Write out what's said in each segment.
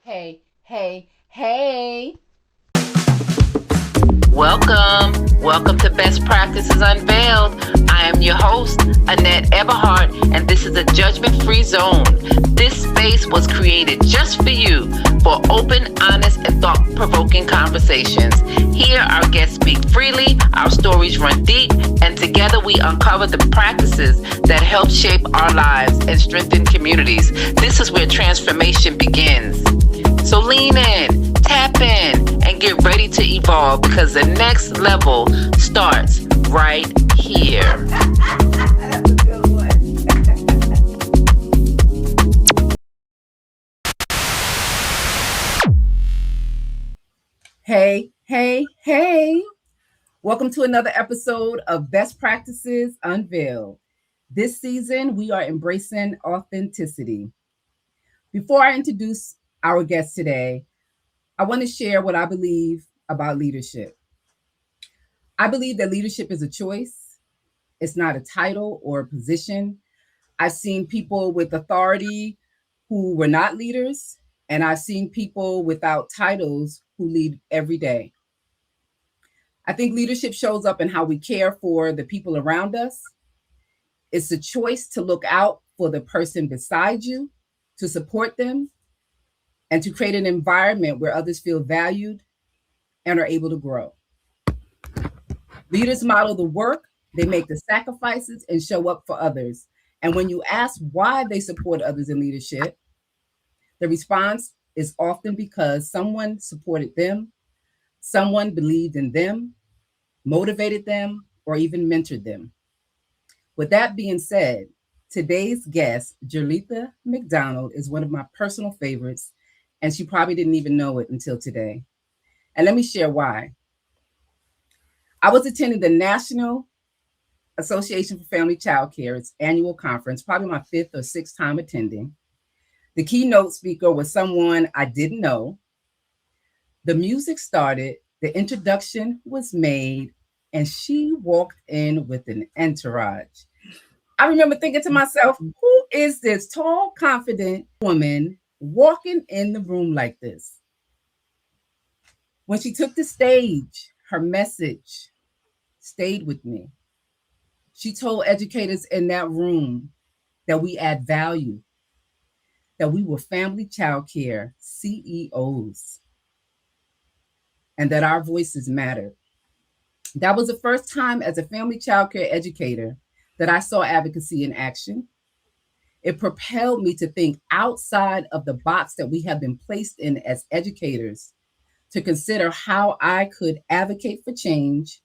Hey, hey, hey. Welcome to Best Practices Unveiled. I am your host, Annette Eberhart, and this is a judgment-free zone. This space was created just for you for open, honest, and thought-provoking conversations. Here, our guests speak freely, our stories run deep, and together we uncover the practices that help shape our lives and strengthen communities. This is where transformation begins. So lean in, tap in, and get ready to evolve because the next level starts right here. That's a good one. Hey, hey, hey. Welcome to another episode of Best Practices Unveiled. This season, we are embracing authenticity. Before I introduce our guest today, I want to share what I believe about leadership. I believe that leadership is a choice, it's not a title or a position. I've seen people with authority who were not leaders, and I've seen people without titles who lead every day. I think leadership shows up in how we care for the people around us. It's a choice to look out for the person beside you, to support them, and to create an environment where others feel valued and are able to grow. Leaders model the work, they make the sacrifices, and show up for others. And when you ask why they support others in leadership, the response is often because someone supported them, someone believed in them, motivated them, or even mentored them. With that being said, today's guest, Jerletha McDonald, is one of my personal favorites, and she probably didn't even know it until today. And let me share why. I was attending the National Association for Family Childcare, its annual conference, probably my fifth or sixth time attending. The keynote speaker was someone I didn't know. The music started, the introduction was made, and she walked in with an entourage. I remember thinking to myself, who is this tall, confident woman walking in the room like this? When she took the stage, her message stayed with me. She told educators in that room that we add value, that we were family childcare CEOs, and that our voices mattered. That was the first time as a family childcare educator that I saw advocacy in action. It propelled me to think outside of the box that we have been placed in as educators, to consider how I could advocate for change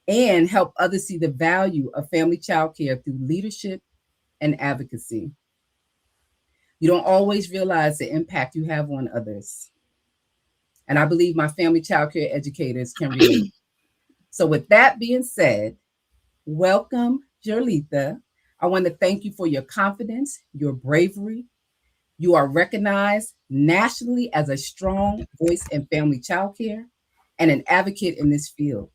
and help others see the value of family childcare through leadership and advocacy. You don't always realize the impact you have on others. And I believe my family childcare educators can relate. So with that being said, welcome, Jerletha. I want to thank you for your confidence, your bravery. You are recognized nationally as a strong voice in family childcare and an advocate in this field.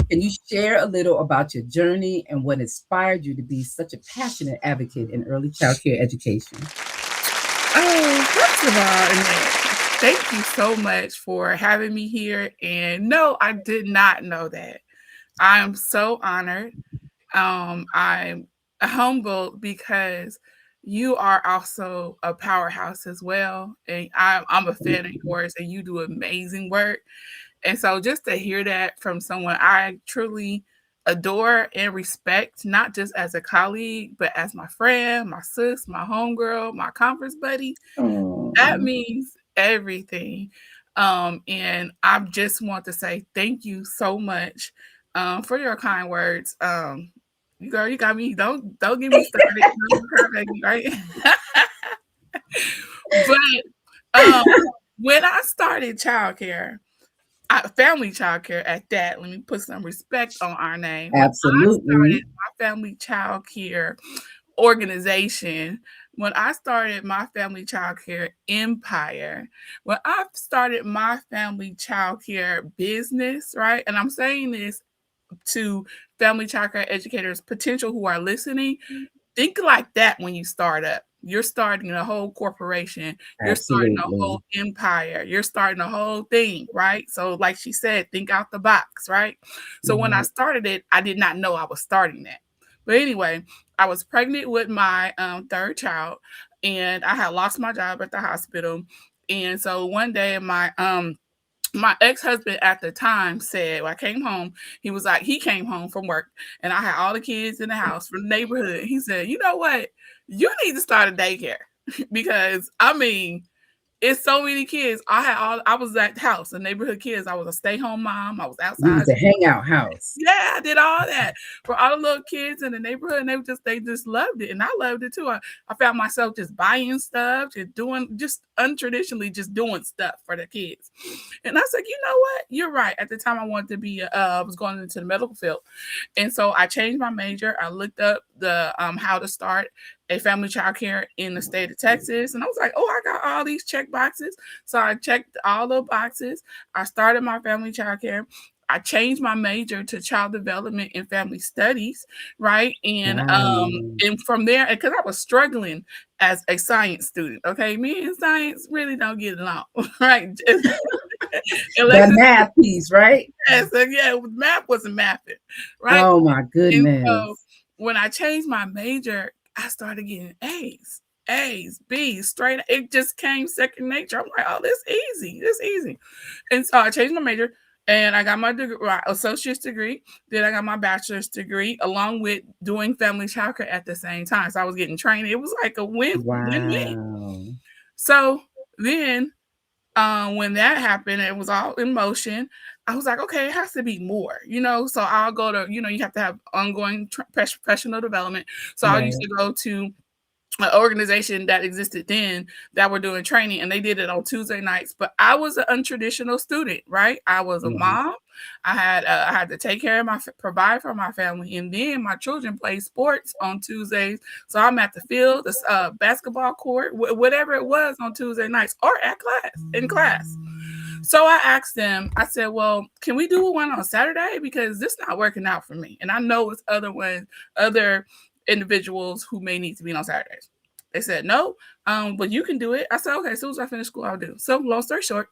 Can you share a little about your journey and what inspired you to be such a passionate advocate in early childcare education? First of all, Annette, thank you so much for having me here. And no, I did not know that. I am so honored. I'm humbled because you are also a powerhouse as well. And I'm a fan of yours, and you do amazing work. And so just to hear that from someone I truly adore and respect, not just as a colleague, but as my friend, my sis, my homegirl, my conference buddy, that means everything. And I just want to say thank you so much for your kind words. Girl, you got me. Don't get me started. Right? But when I started childcare, family childcare at that, let me put some respect on our name. When I Absolutely. started my family childcare organization, when I started my family childcare empire, when I started my family childcare business, right? And I'm saying this to family childcare educators potential who are listening, think like that when you start up. you're starting a whole corporation, you're starting a Absolutely. whole empire, you're starting a whole thing, right? So like she said, think out the box, right? So when I Right. started it, I did not know I was starting that. But anyway, I was pregnant with my third child, and I had lost my job at the hospital. And so one day my ex-husband at the time said, when I came home, he was like, he came home from work and I had all the kids in the house from the neighborhood. He said, you know what? You need to start a daycare because I mean, it's so many kids. I was at the house, the neighborhood kids. I was a stay-home mom. I was You was outside. a hangout house. Yeah, I did all that for all the little kids in the neighborhood, and they just loved it, and I loved it too. I found myself just buying stuff, just doing just untraditionally, just doing stuff for the kids. And I said, you know what? You're right. At the time, I wanted to be, I was going into the medical field, and so I changed my major. I looked up the how to start a family childcare in the state of Texas, and I was like, oh, I got all these check boxes. So I checked all the boxes. I started my family childcare. I changed my major to child development and family studies, right? Wow. And from there, because I was struggling as a science student, okay, me and science really don't get along, right? That math piece, right? Yeah, math wasn't mathing, right? Oh my And so goodness. when I changed my major, I started getting A's, B's, straight. It just came second nature. I'm like, oh, this easy. And so I changed my major and I got my degree, my associate's degree. Then I got my bachelor's degree along with doing family childcare at the same time. So I was getting trained. It was like a win-win. Wow. So then when that happened, it was all in motion. I was like, okay, it has to be more, you know. So I'll go to, you know, you have to have ongoing professional development. So I used Right. to go to an organization that existed then that were doing training, and they did it on Tuesday nights. But I was an untraditional student, right? I was a Mhm. mom. I had to take care of provide for my family, and then my children play sports on Tuesdays. So I'm at the field, the basketball court, whatever it was on Tuesday nights, or at class. So I asked them, I said, well, can we do one on Saturday? Because this not working out for me. And I know it's other individuals who may need to be on Saturdays. They said, no, but you can do it. I said, okay, as soon as I finish school, I'll do. So long story short,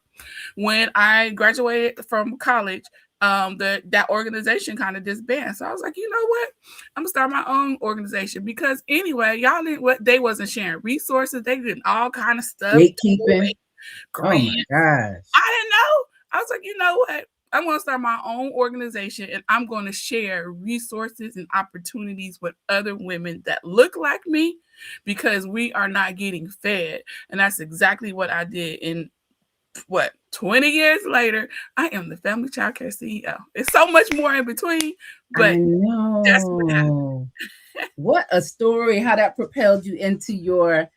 when I graduated from college, that organization kind of disbanded. So I was like, you know what? I'm gonna start my own organization because anyway, y'all didn't what they wasn't sharing resources, they did all kind of stuff, Gatekeeping. Oh my grants. gosh. I didn't know. I was like, you know what? I'm going to start my own organization and I'm going to share resources and opportunities with other women that look like me because we are not getting fed. And that's exactly what I did. And 20 years later, I am the Family Childcare CEO. It's so much more in between, but I that's what happened. know. What a story, how that propelled you into your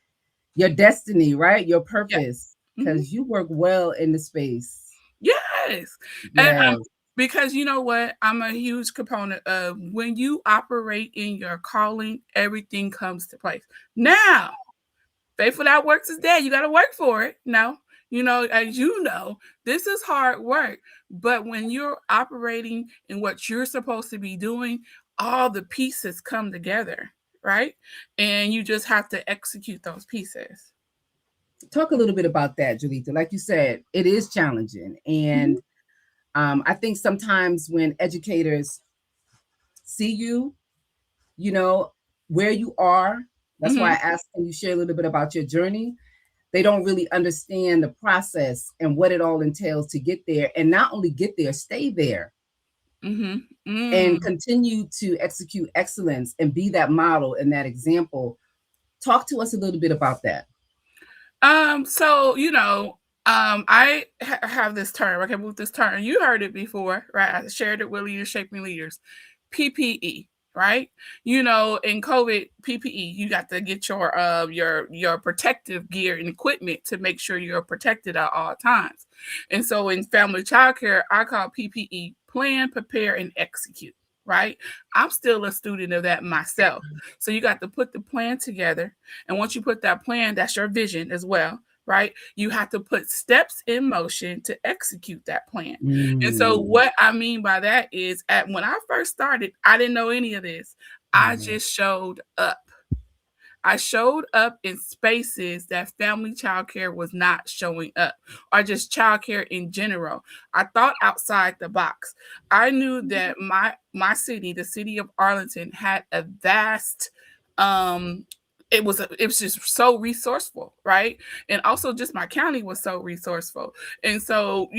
destiny, right? Your Yeah. purpose. Mhm. Because you work well in the space. Yes. And Yes. because you know what? I'm a huge component of when you operate in your calling, everything comes to place. Now, faith without works is dead. You got to work for it. No, you know, as you know, this is hard work. But when you're operating in what you're supposed to be doing, all the pieces come together, right? And you just have to execute those pieces. Talk a little bit about that, Jerletha. Like you said, it is challenging. Mhm, And I think sometimes when educators see you, you know, where you are, that's why I mhm, asked, can you share a little bit about your journey? They don't really understand the process and what it all entails to get there. And not only get there, stay there mhm, and mm. continue to execute excellence and be that model and that example. Talk to us a little bit about that. So you know, I have this term. I can move this term. You heard it before, right? I shared it with leaders shaping leaders. PPE, right? You know, in COVID, PPE, you got to get your protective gear and equipment to make sure you're protected at all times. And so in family childcare, I call PPE plan, prepare, and execute. Right? I'm still a student of that myself. So you got to put the plan together. And once you put that plan, that's your vision as well, right? You have to put steps in motion to execute that plan. And so Mm. what I mean by that is at when I first started, I didn't know any of this. I Mhm. just showed up. I showed up in spaces that family childcare was not showing up, or just childcare in general. I thought outside the box. I knew that my city, the city of Arlington, had a vast it was just so resourceful, right? And also just my county was so resourceful. And so,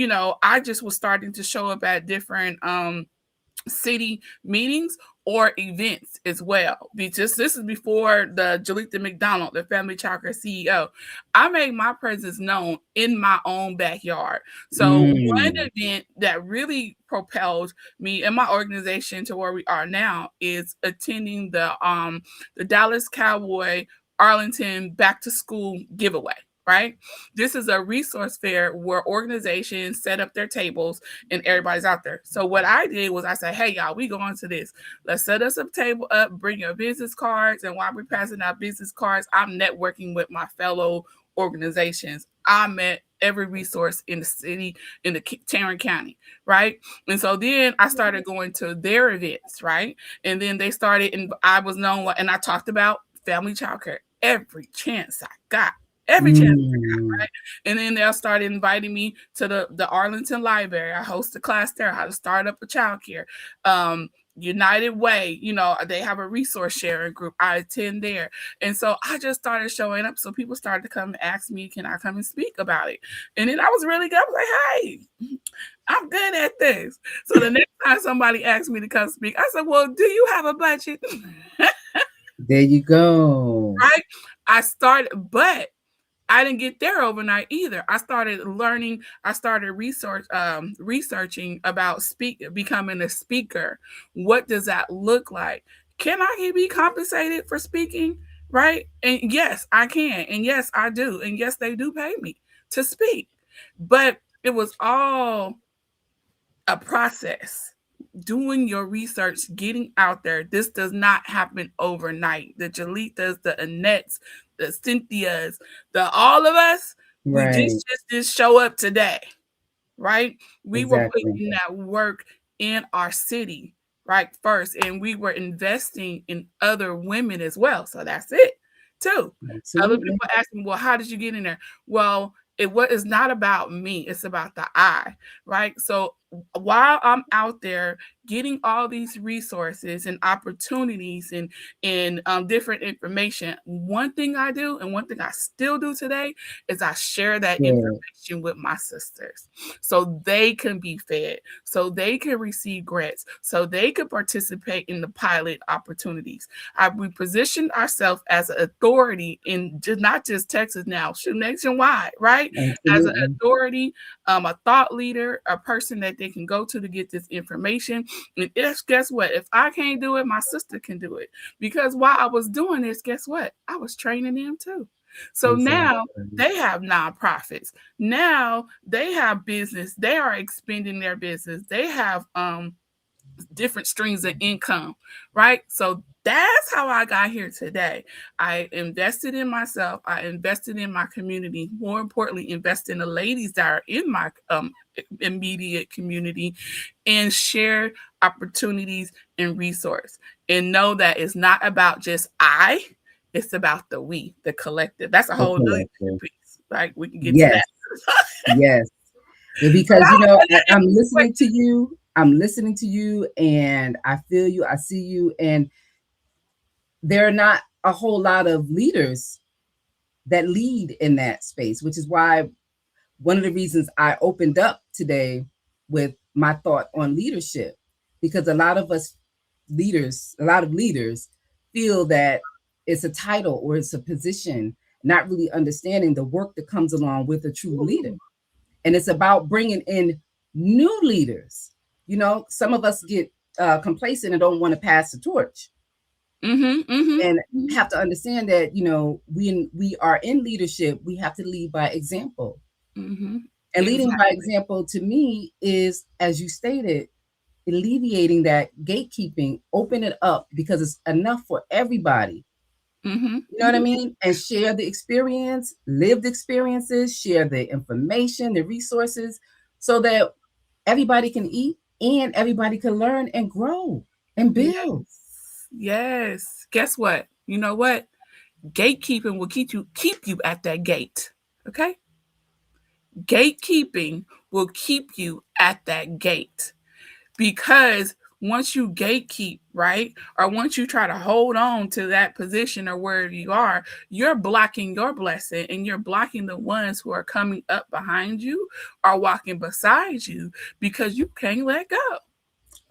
I just was starting to show up at different city meetings or events as well. Because this is before the Jerletha McDonald, the Family Childcare CEO. I made my presence known in my own backyard. So one event that really propelled me and my organization to where we are now is attending the Dallas Cowboy Arlington Back to School giveaway. Right? This is a resource fair where organizations set up their tables and everybody's out there. So what I did was I said, hey, y'all, we going to this. Let's set us a table up, bring your business cards. And while we're passing out business cards, I'm networking with my fellow organizations. I met every resource in the city, in the Tarrant County, right? And so then I started going to their events, right? And then they started, and I was known, and I talked about family childcare every chance I got. Every chance I got, right? And then they'll start inviting me to the Arlington Library. I host a class there, how to start up a childcare. United Way, they have a resource sharing group. I attend there. And so I just started showing up. So people started to come and ask me, can I come and speak about it? And then I was really good. I was like, hey, I'm good at this. So the next time somebody asked me to come speak, I said, well, do you have a budget? There you go. Right? I started, but I didn't get there overnight either. I started learning. I started researching about becoming a speaker. What does that look like? Can I be compensated for speaking? Right? And yes, I can. And yes, I do. And yes, they do pay me to speak. But it was all a process. Doing your research, getting out there. This does not happen overnight. The Jerlethas, the Annettes, the Cynthias, all of us, Right. we just show up today, right? We were Exactly. putting that work in our city, right, first, and we were investing in other women as well. So that's it, too. Other Absolutely. people ask me, well, how did you get in there? Well, it's not about me. It's about the I, right? So while I'm out there getting all these resources and opportunities and different information, one thing I do and one thing I still do today is I share that information with my sisters so they can be fed, so they can receive grants, so they can participate in the pilot opportunities. We positioned ourselves as an authority in not just Texas now, nationwide, right? Absolutely. As an authority, a thought leader, a person that they can go to get this information. And guess what? If I can't do it, my sister can do it. Because while I was doing this, guess what? I was training them too. So now they have nonprofits. Now they have business. They are expanding their business. They have different streams of income, right? So that's how I got here today. I invested in myself. I invested in my community. More importantly, invest in the ladies that are in my immediate community and share opportunities and resource. And know that it's not about just I, it's about the we, the collective. That's a whole other piece, right? We can get to that. Yes. Because, I'm listening to you. I'm listening to you and I feel you. I see you. And there are not a whole lot of leaders that lead in that space, which is why one of the reasons I opened up today with my thought on leadership, because a lot of leaders feel that it's a title or it's a position, not really understanding the work that comes along with a true leader. And it's about bringing in new leaders. Some of us get complacent and don't want to pass the torch. And have to understand that, when we are in leadership, we have to lead by example. And leading by example to me is, as you stated, alleviating that gatekeeping, open it up because it's enough for everybody. You know what I mean? And share the experience, lived experiences, share the information, the resources, so that everybody can eat and everybody can learn and grow and build. Yes. Guess what? You know what? Gatekeeping will keep you at that gate. Okay? Gatekeeping will keep you at that gate, because once you gatekeep, right, or once you try to hold on to that position or wherever you are, you're blocking your blessing, and you're blocking the ones who are coming up behind you or walking beside you, because you can't let go.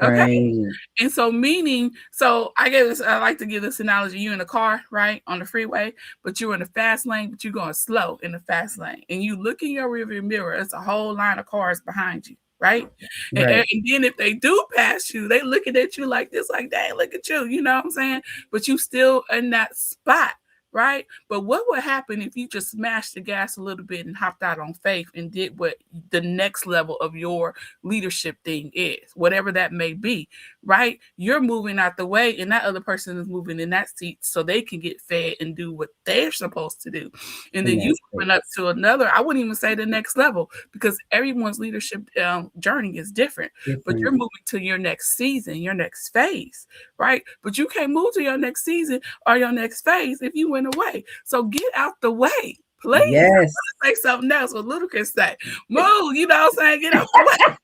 Okay. Right. And so I like to give this analogy. You in a car, right, on the freeway, but you're in the fast lane, but you're going slow in the fast lane. And you look in your rearview mirror, it's a whole line of cars behind you, right? Right. And then if they do pass you, they looking at you like this, like, dang, look at you, you know what I'm saying? But you still in that spot. Right? But what would happen if you just smashed the gas a little bit and hopped out on faith and did what the next level of your leadership thing is, whatever that may be, right? You're moving out the way, and that other person is moving in that seat so they can get fed and do what they're supposed to do. And then you moving up to another, I wouldn't even say the next level, because everyone's leadership journey is different. But you're moving to your next season, your next phase, right? But you can't move to your next season or your next phase if you went away. So get out the way, please. Yes. Say something else what Little can say. Move, you know what I'm saying? Get out the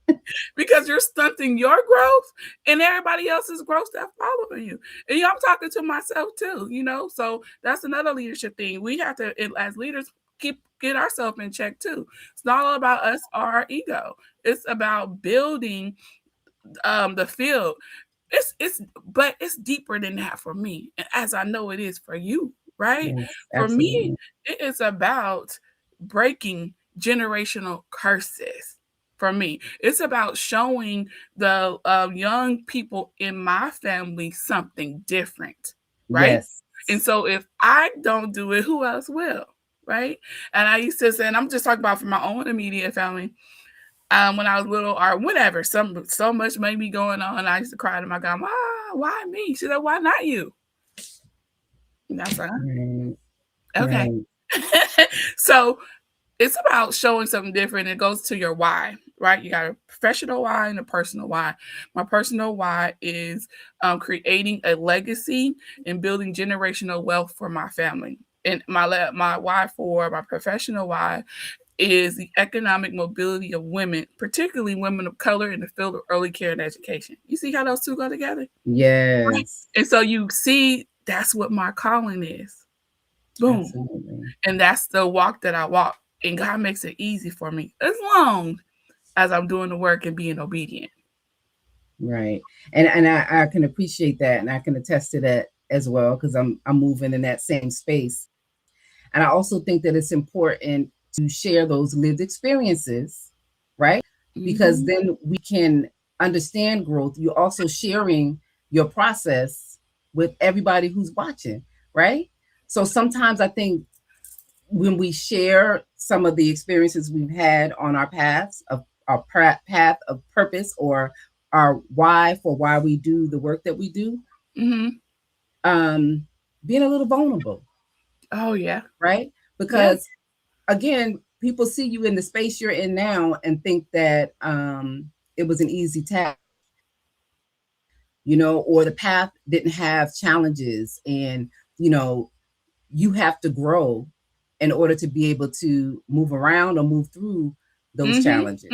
way. Because you're stunting your growth and everybody else's growth that's following you. And I'm talking to myself too, you know? So that's another leadership thing. We have to, as leaders, get ourselves in check too. It's not all about us or our ego. It's about building the field. But it's deeper than that for me, as I know it is for you, right? Yes, for me, it is about breaking generational curses. For me, it's about showing the young people in my family something different, right? Yes. And so if I don't do it, who else will, right? And I used to say, and I'm just talking about for my own immediate family, when I was little or whatever, so much may be going on. I used to cry to my God, why me? She said, why not you? And that's like, okay. Right. So it's about showing something different. It goes to your why, right? You got a professional why and a personal why. My personal why is creating a legacy and building generational wealth for my family. And my why for my professional why is the economic mobility of women, particularly women of color in the field of early care and education. You see how those two go together? Yes. Right? And so you see, that's what my calling is. Boom. Absolutely. And that's the walk that I walk. And God makes it easy for me as long as I'm doing the work and being obedient. Right. And I can appreciate that, and I can attest to that as well, because I'm moving in that same space. And I also think that it's important to share those lived experiences, right? Because then we can understand growth. You're also sharing your process with everybody who's watching, right? So sometimes I think when we share some of the experiences we've had on our paths of our path of purpose, or our why for why we do the work that we do, being a little vulnerable. Oh yeah. Right? Because again, people see you in the space you're in now and think that it was an easy task, you know, or the path didn't have challenges, and you know, you have to grow in order to be able to move around or move through those challenges.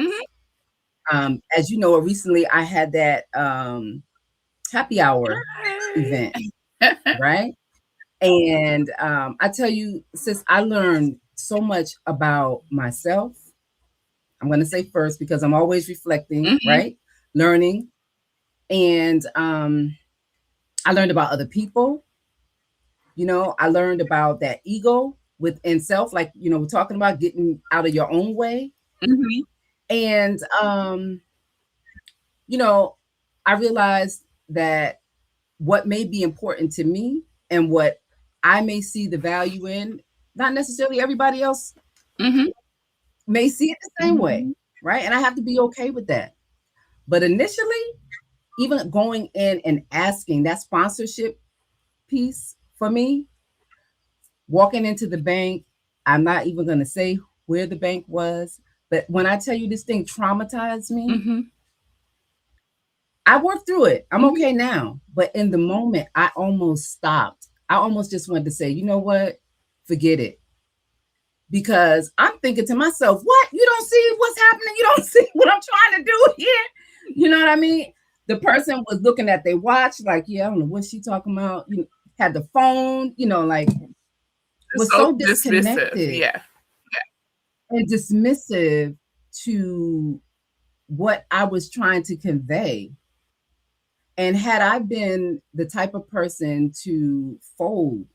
As you know, recently I had that happy hour event, right? And I tell you, sis, I learned so much about myself. I'm going to say first, because I'm always reflecting, right? Learning. And I learned about other people. You know, I learned about that ego within self, like, you know, we're talking about getting out of your own way. And, you know, I realized that what may be important to me and what I may see the value in, not necessarily everybody else may see it the same way, right? And I have to be okay with that. But initially, even going in and asking, that sponsorship piece for me, walking into the bank, I'm not even going to say where the bank was, but when I tell you this thing traumatized me, I worked through it. I'm okay now. But in the moment, I almost stopped. I almost just wanted to say, you know what? Forget it. Because I'm thinking to myself, what? You don't see what's happening? You don't see what I'm trying to do here? You know what I mean? The person was looking at their watch, like, yeah, I don't know what she talking about. You know, had the phone, you know, like It's was so so dismissive. disconnected Yeah. and dismissive to what I was trying to convey. And had I been the type of person to fold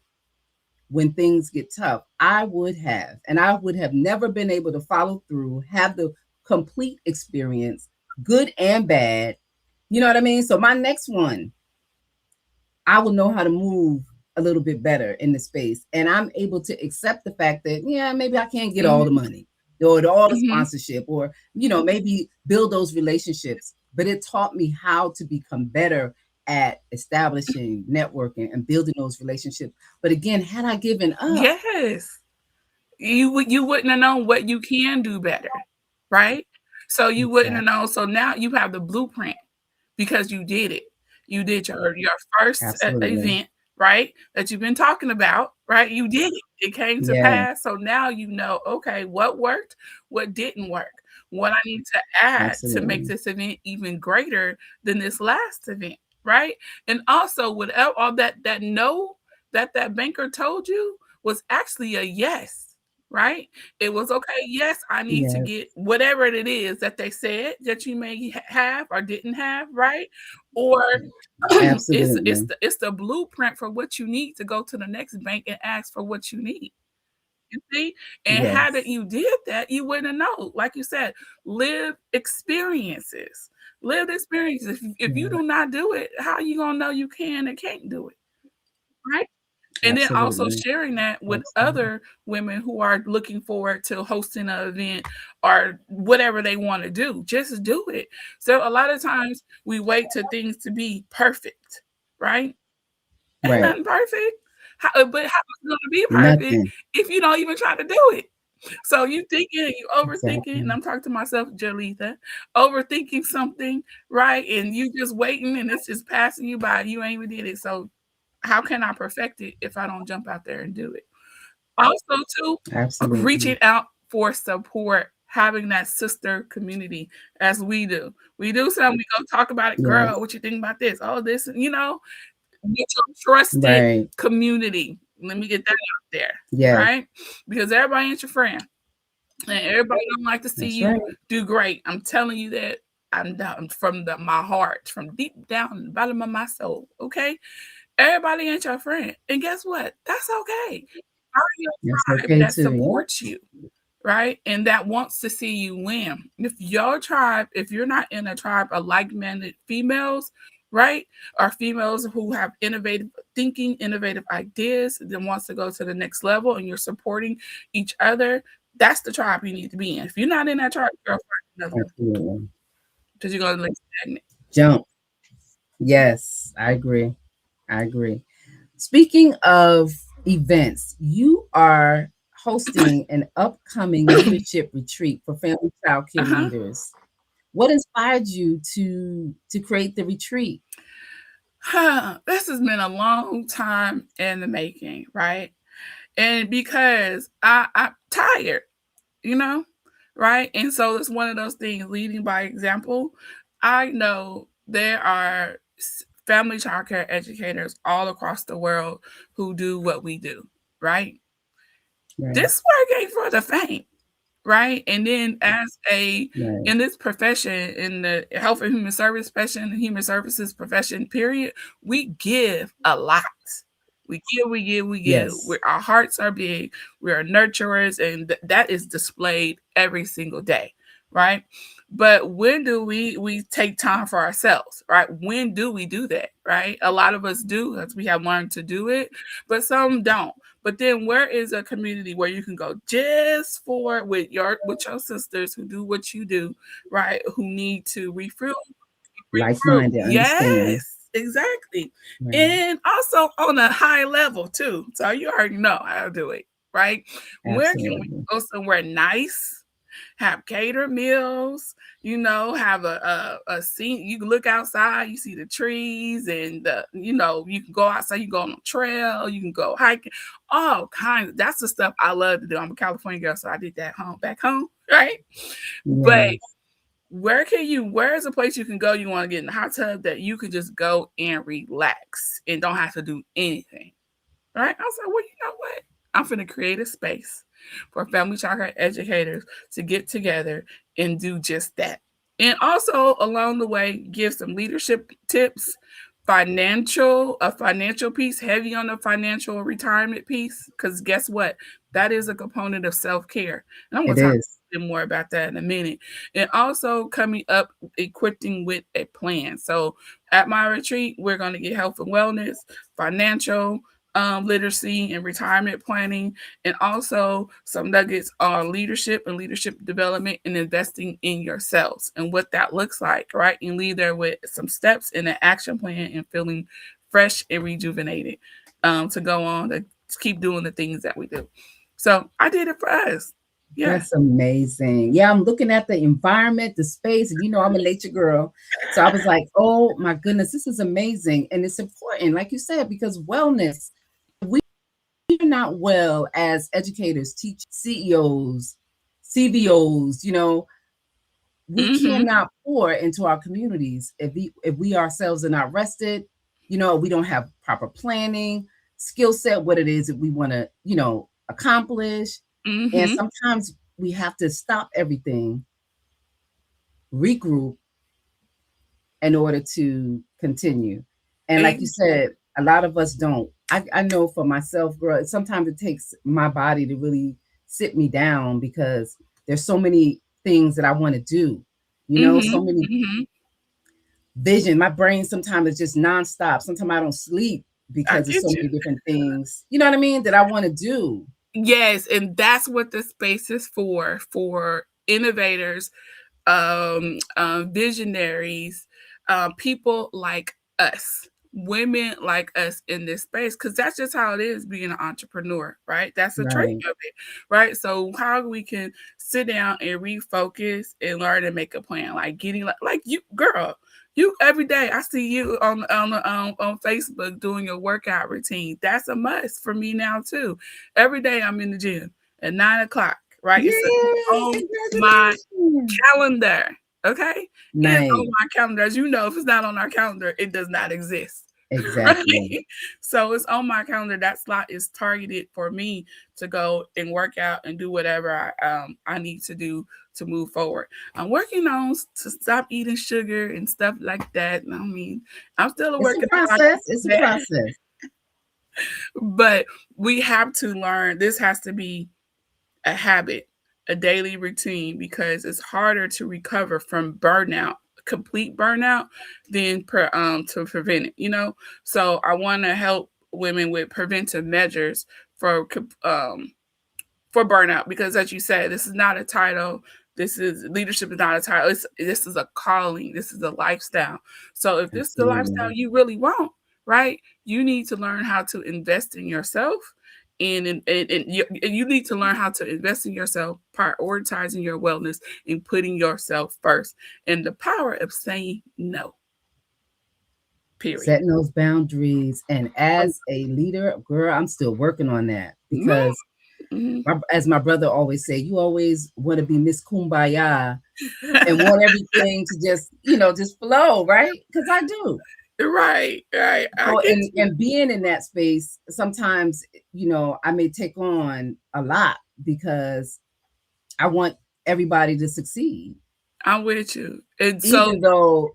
when things get tough, I would have. And I would have never been able to follow through, have the complete experience, good and bad. You know what I mean? So my next one, I will know how to move a little bit better in the space. And I'm able to accept the fact that, yeah, maybe I can't get all the money or all the sponsorship or, you know, maybe build those relationships. But it taught me how to become better at establishing networking and building those relationships. But again, had I given up, Yes. You wouldn't have known what you can do better, right? So you wouldn't have known. So now you have the blueprint because you did it. You did your first absolutely, event, right? That you've been talking about, right? You did it. It came to yeah, pass. So now you know, okay, what worked, what didn't work, what I need to add to make absolutely, this event even greater than this last event, right? And also, whatever all that no that banker told you was actually a yes, right? It was okay. Yes, I need to yes, get whatever it is that they said that you may have or didn't have, right? Or absolutely, it's the blueprint for what you need to go to the next bank and ask for what you need. You see? And how that yes, you did that, you wouldn't know. Like you said, live experiences. Lived experiences. If you yeah, do not do it, how are you gonna know you can and can't do it? Right? And then also absolutely, sharing that with absolutely, other women who are looking forward to hosting an event or whatever they want to do. Just do it. So a lot of times we wait to things to be perfect, right? Ain't right, nothing perfect. But how is it going to be perfect nothing, if you don't even try to do it? So you thinking, you overthinking, and exactly, I'm talking to myself, Jerletha, overthinking something, right? And you just waiting and it's just passing you by. You ain't even did it. So how can I perfect it if I don't jump out there and do it? Also, too, absolutely, reaching out for support, having that sister community as we do. We do something, we go talk about it, yes, girl, what you think about this? Oh, this, you know, get your trusted right, community. Let me get that out there, yes, right? Because everybody ain't your friend. And everybody don't like to see that's you right, do great. I'm telling you that I'm down from my heart, from deep down in the bottom of my soul. Okay, everybody ain't your friend, and guess what? That's okay. Find your that's tribe okay that too, yeah, supports you, right? And that wants to see you win. If your tribe, if you're not in a tribe of like-minded females, right, or females who have innovative thinking, innovative ideas, then wants to go to the next level, and you're supporting each other, that's the tribe you need to be in. If you're not in that tribe, girl, find another one absolutely, because you're gonna look stagnant. jump, yes, I agree, I agree. Speaking of events, you are hosting an upcoming leadership retreat for family childcare Uh-huh. leaders. What inspired you to create the retreat? This has been a long time in the making, right? And because I'm tired, you know, right? And so it's one of those things, leading by example. I know there are family childcare educators all across the world who do what we do, right? Right, This work ain't for the faint, right? And then as a right, in this profession, in the health and human service profession, human services profession, period, we give a lot. We give, we give, we give. yes, Our hearts are big. We are nurturers, and that is displayed every single day, right? But when do we take time for ourselves, right? When do we do that, right? A lot of us do, because we have learned to do it, but some don't. But then where is a community where you can go just for with your sisters who do what you do, right? Who need to refuel, regroup. like-minded, understand, Yes, exactly. right, And also on a high level too. So you already know how to do it, right? Where can we absolutely, go somewhere nice have catered meals, have a scene. You can look outside, you see the trees, and you can go outside, you can go on a trail, you can go hiking, all kinds. That's the stuff I love to do. I'm a California girl, so I did that back home, right? But Yes. where is a place you can go, you want to get in the hot tub that you can just go and relax and don't have to do anything, right? I was like, well, you know what? I'm going to create a space for family childcare educators to get together and do just that. And also along the way, give some leadership tips, a financial piece, heavy on the financial retirement piece, because guess what? That is a component of self-care. And I'm going It to talk is. a bit more about that in a minute. And also coming up, equipping with a plan. So at my retreat, we're going to get health and wellness, financial, literacy and retirement planning, and also some nuggets on leadership and leadership development and investing in yourselves and what that looks like, right? And leave there with some steps and an action plan and feeling fresh and rejuvenated to go on to keep doing the things that we do. So I did it for us. Yeah. That's amazing. Yeah, I'm looking at the environment, the space, and I'm a nature girl. So I was like, oh my goodness, this is amazing. And it's important, like you said, because wellness, we're not well as educators, teachers, CEOs, CVOs, we cannot pour into our communities if we ourselves are not rested, we don't have proper planning, skill set, what it is that we want to, accomplish. And sometimes we have to stop everything, regroup in order to continue. And like you said, a lot of us don't. I know for myself, girl, sometimes it takes my body to really sit me down because there's so many things that I want to do, so many vision. My brain sometimes is just nonstop. Sometimes I don't sleep because there's so many different things, you know what I mean, that I want to do. Yes, and that's what the space is for innovators, visionaries, people like us, women like us in this space, because that's just how it is being an entrepreneur, right? That's the trait of it, right? So how we can sit down and refocus and learn and make a plan, like getting like you, girl. You every day I see you on Facebook doing your workout routine. That's a must for me now too. Every day I'm in the gym at 9:00, right? Yay, it's on my calendar. Okay? Nice. It's on my calendar. As you know, if it's not on our calendar, it does not exist. Exactly. Right? So it's on my calendar. That slot is targeted for me to go and work out and do whatever I need to do to move forward. I'm working on to stop eating sugar and stuff like that. I mean, I'm still a work in process. It's a process. But we have to learn. This has to be a habit, a daily routine, because it's harder to recover from burnout, complete burnout, than to prevent it. So I want to help women with preventive measures for burnout, because as you said, this is not a title. Leadership is not a title. This is a calling. This is a lifestyle. So if this is the lifestyle you really want, right, you need to learn how to invest in yourself. And you need to learn how to invest in yourself, prioritizing your wellness and putting yourself first, and the power of saying no. Period. Setting those boundaries. And as a leader, girl, I'm still working on that because as my brother always say, you always want to be Miss Kumbaya and want everything to just flow, right? Because I do. Right. So, and being in that space, sometimes, I may take on a lot because I want everybody to succeed. I'm with you. And even though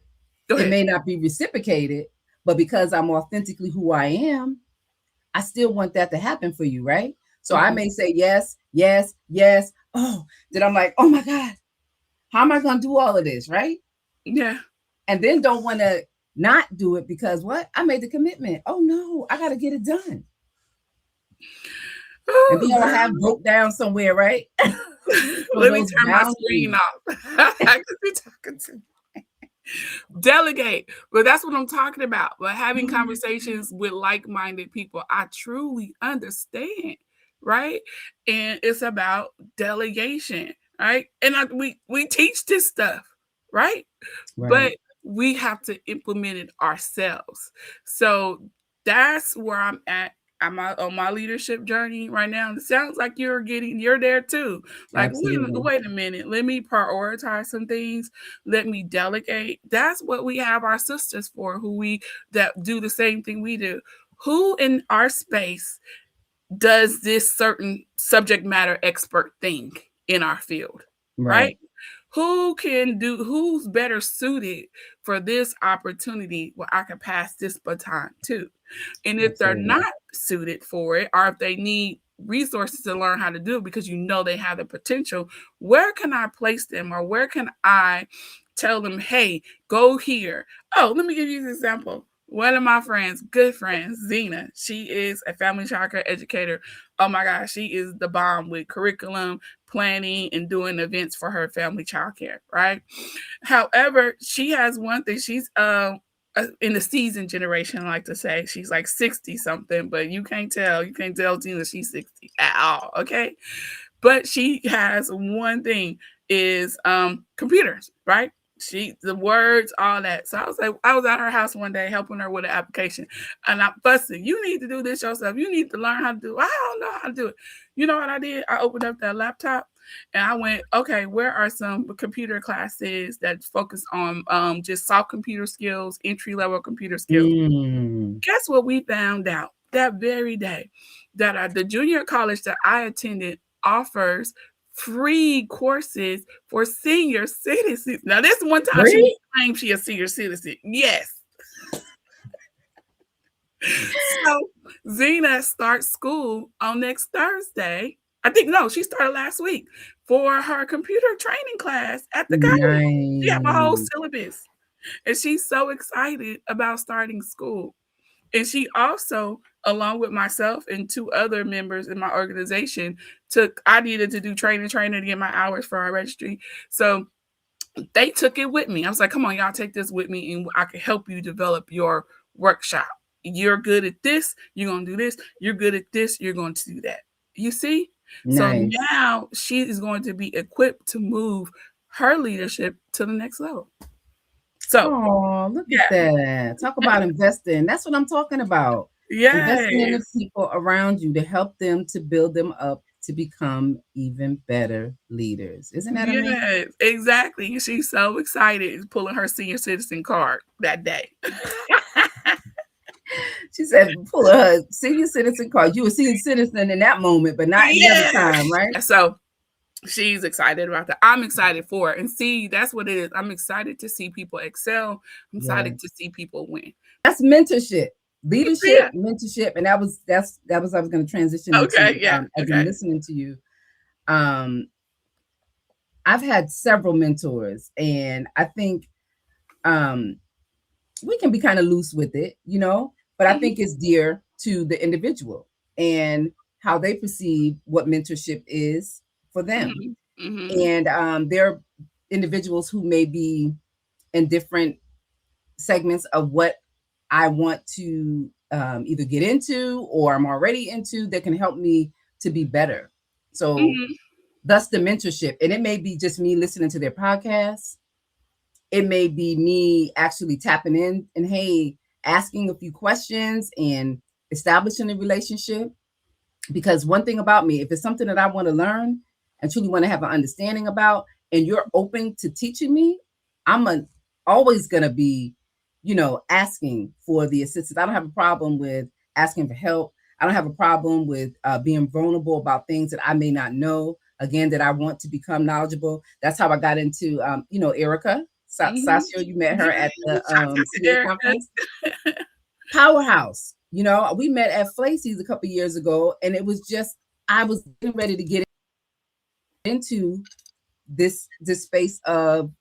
it may not be reciprocated, but because I'm authentically who I am, I still want that to happen for you, right? So I may say yes, yes, yes. Oh, then I'm like, oh my God, how am I going to do all of this, right? Yeah. And then don't want to not do it because what? I made the commitment. Oh no, I got to get it done. Ooh, and we all have broke down somewhere, right? Let me turn my screen off. I could be talking to me. Delegate. But that's what I'm talking about. But having conversations with like-minded people, I truly understand, right? And it's about delegation. right? And we teach this stuff, right? Right. But we have to implement it ourselves. So that's where I'm at. I'm on my leadership journey right now. It sounds like you're there too. Like, Absolutely. wait a minute. Let me prioritize some things. Let me delegate. That's what we have our sisters for, that do the same thing we do. Who in our space does this certain subject matter expert thing in our field, right? Right. Who's better suited for this opportunity where I can pass this baton to? And if they're Absolutely. not suited for it, or if they need resources to learn how to do it because they have the potential, where can I place them, or where can I tell them, hey, go here? Oh, let me give you an example. One of my friends, good friends, Zena, she is a family childcare educator. Oh my gosh, she is the bomb with curriculum, planning, and doing events for her family childcare, right? However, she has one thing. She's in the seasoned generation, I like to say. She's like 60 something, but you can't tell Zena she's 60 at all, okay? But she has one thing is computers, right? The words, all that. So I was at her house one day helping her with an application, and I'm fussing. You need to do this yourself. You need to learn how to do it. I don't know how to do it. You know what I did? I opened up that laptop and I went, okay, where are some computer classes that focus on just soft computer skills, entry level computer skills? Guess what we found out that very day? That the junior college that I attended offers free courses for senior citizens. Now, this one time she claimed she a senior citizen. Yes. So Zena starts school on next Thursday. I think she started last week for her computer training class at the college. Nice. She have a whole syllabus, and she's so excited about starting school. And she also, along with myself and 2 other members in my organization, I needed to do training to get my hours for our registry. So they took it with me. I was like, come on, y'all take this with me and I can help you develop your workshop. You're good at this, you're going to do this. You're good at this, you're going to do that. You see? Nice. So now she is going to be equipped to move her leadership to the next level. So, look at that. Talk about investing. That's what I'm talking about. Investing in the people around you to help them, to build them up to become even better leaders. Isn't that amazing? Yes, exactly. She's so excited pulling her senior citizen card that day. She said, pull her senior citizen card. You were senior citizen in that moment, but not any other time, right? So she's excited about that. I'm excited for it. And see, that's what it is. I'm excited to see people excel. I'm excited to see people win. That's mentorship, leadership, mentorship. And that was I was going to transition into as I'm listening to you. I've had several mentors, and I think we can be kind of loose with it, but I think it's dear to the individual and how they perceive what mentorship is for them. And there are individuals who may be in different segments of what I want to either get into or I'm already into that can help me to be better. So thus the mentorship. And it may be just me listening to their podcasts. It may be me actually tapping in and, hey, asking a few questions and establishing a relationship. Because one thing about me, if it's something that I want to learn and truly want to have an understanding about, and you're open to teaching me, I'm always going to be, asking for the assistance. I don't have a problem with asking for help. I don't have a problem with being vulnerable about things that I may not know, again, that I want to become knowledgeable. That's how I got into, Erica. Sasha, you met her at the CA conference. Powerhouse. We met at Flacey's a couple of years ago, and it was just, I was getting ready to get into this space of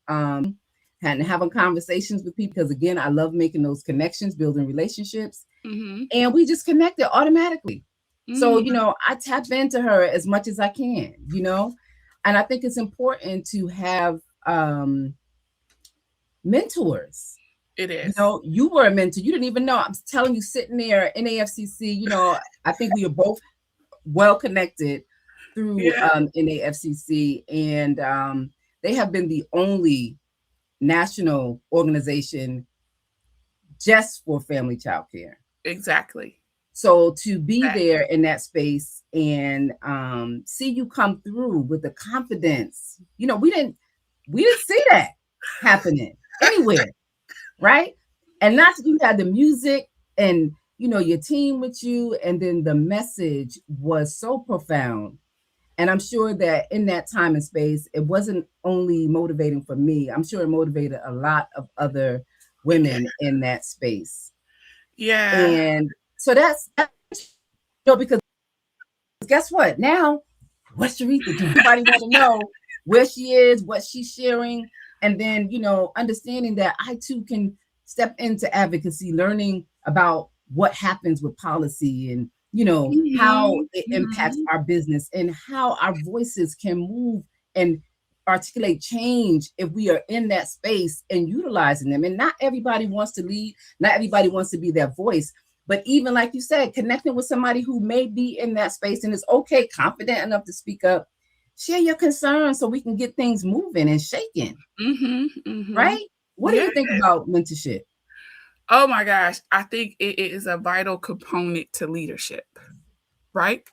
and having conversations with people, because again, I love making those connections, building relationships, and we just connected automatically. So, I tap into her as much as I can, and I think it's important to have mentors. It is. You were a mentor. You didn't even know. I'm telling you, sitting there in AFCC, I think we are both well connected through Yeah, NAFCC, and they have been the only national organization just for family childcare. exactly. So to be That. there in that space and see you come through with the confidence, we didn't see that happening anywhere, right? And not that you had the music and your team with you, and then the message was so profound. And I'm sure that in that time and space, it wasn't only motivating for me. I'm sure it motivated a lot of other women in that space. Yeah. And so because guess what? Now, what's Jerletha doing? Everybody want to know where she is, what she's sharing, and then understanding that I too can step into advocacy, learning about what happens with policy, and how Mhm, it impacts mhm. our business, and how our voices can move and articulate change if we are in that space and utilizing them. And not everybody wants to lead, not everybody wants to be their voice, but even like you said, connecting with somebody who may be in that space and is okay, confident enough to speak up, share your concerns so we can get things moving and shaking, Mhm, mhm. right? What do Yeah. you think about mentorship? Oh my gosh, I think it is a vital component to leadership, right?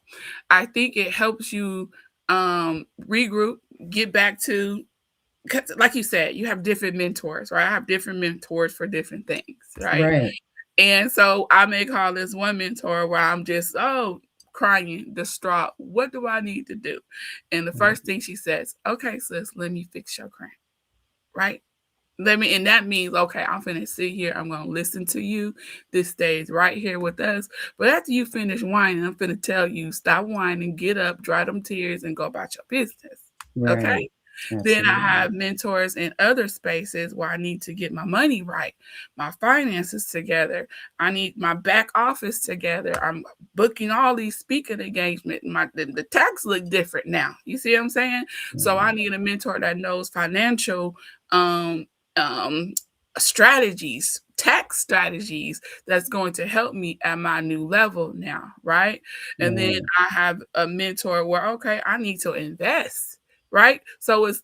I think it helps you regroup, get back to, 'cause like you said, you have different mentors, right? I have different mentors for different things, right? Right. And so I may call this one mentor where I'm just, crying, distraught. What do I need to do? And the Right. first thing she says, okay, sis, let me fix your cramp, right? And that means, okay, I'm finna sit here, I'm gonna listen to you. This stays right here with us. But after you finish whining, I'm finna tell you, stop whining, get up, dry them tears, and go about your business. Right. Okay? Then I Absolutely. have mentors in other spaces where I need to get my money right, my finances together. I need my back office together. I'm booking all these speaking engagements. The tax look different now. You see what I'm saying? So I Right. need a mentor that knows financial um um strategies, tax strategies that's going to help me at my new level now, right? And then Right. I have a mentor where, okay, I need to invest, right? So it's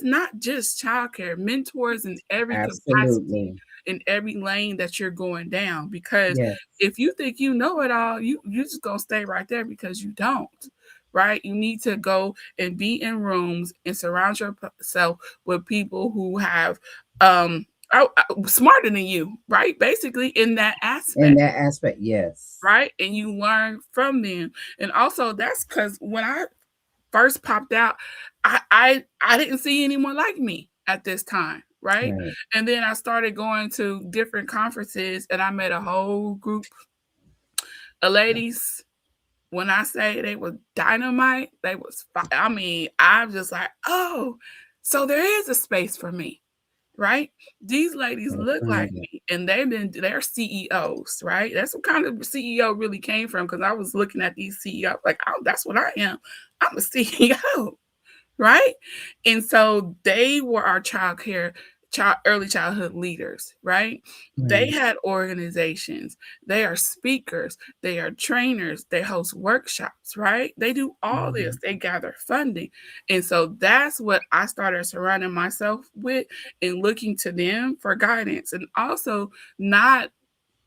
not just childcare, mentors in every capacity, Absolutely. in every lane that you're going down. Because Yes. if you think you know it all, you just gonna stay right there because you don't. Right? You need to go and be in rooms and surround yourself with people who have smarter than you, right? Basically in that In aspect, that aspect, yes. right? And you learn from them. And also that's because when I first popped out, I didn't see anyone like me at this time, right? Right. And then I started going to different conferences and I met a whole group of ladies. When I say they was dynamite, they was I mean, I'm just like, oh, so there is a space for me, right? These ladies I look like find it. me and they're CEOs, right? That's what kind of CEO really came from because I was looking at these CEOs like, oh, that's what I am. I'm a CEO, right? And so they were our early childhood leaders, right? They Right. had organizations, they are speakers, they are trainers, they host workshops, right? They do all this, Mhm. they gather funding. And so that's what I started surrounding myself with and looking to them for guidance and also not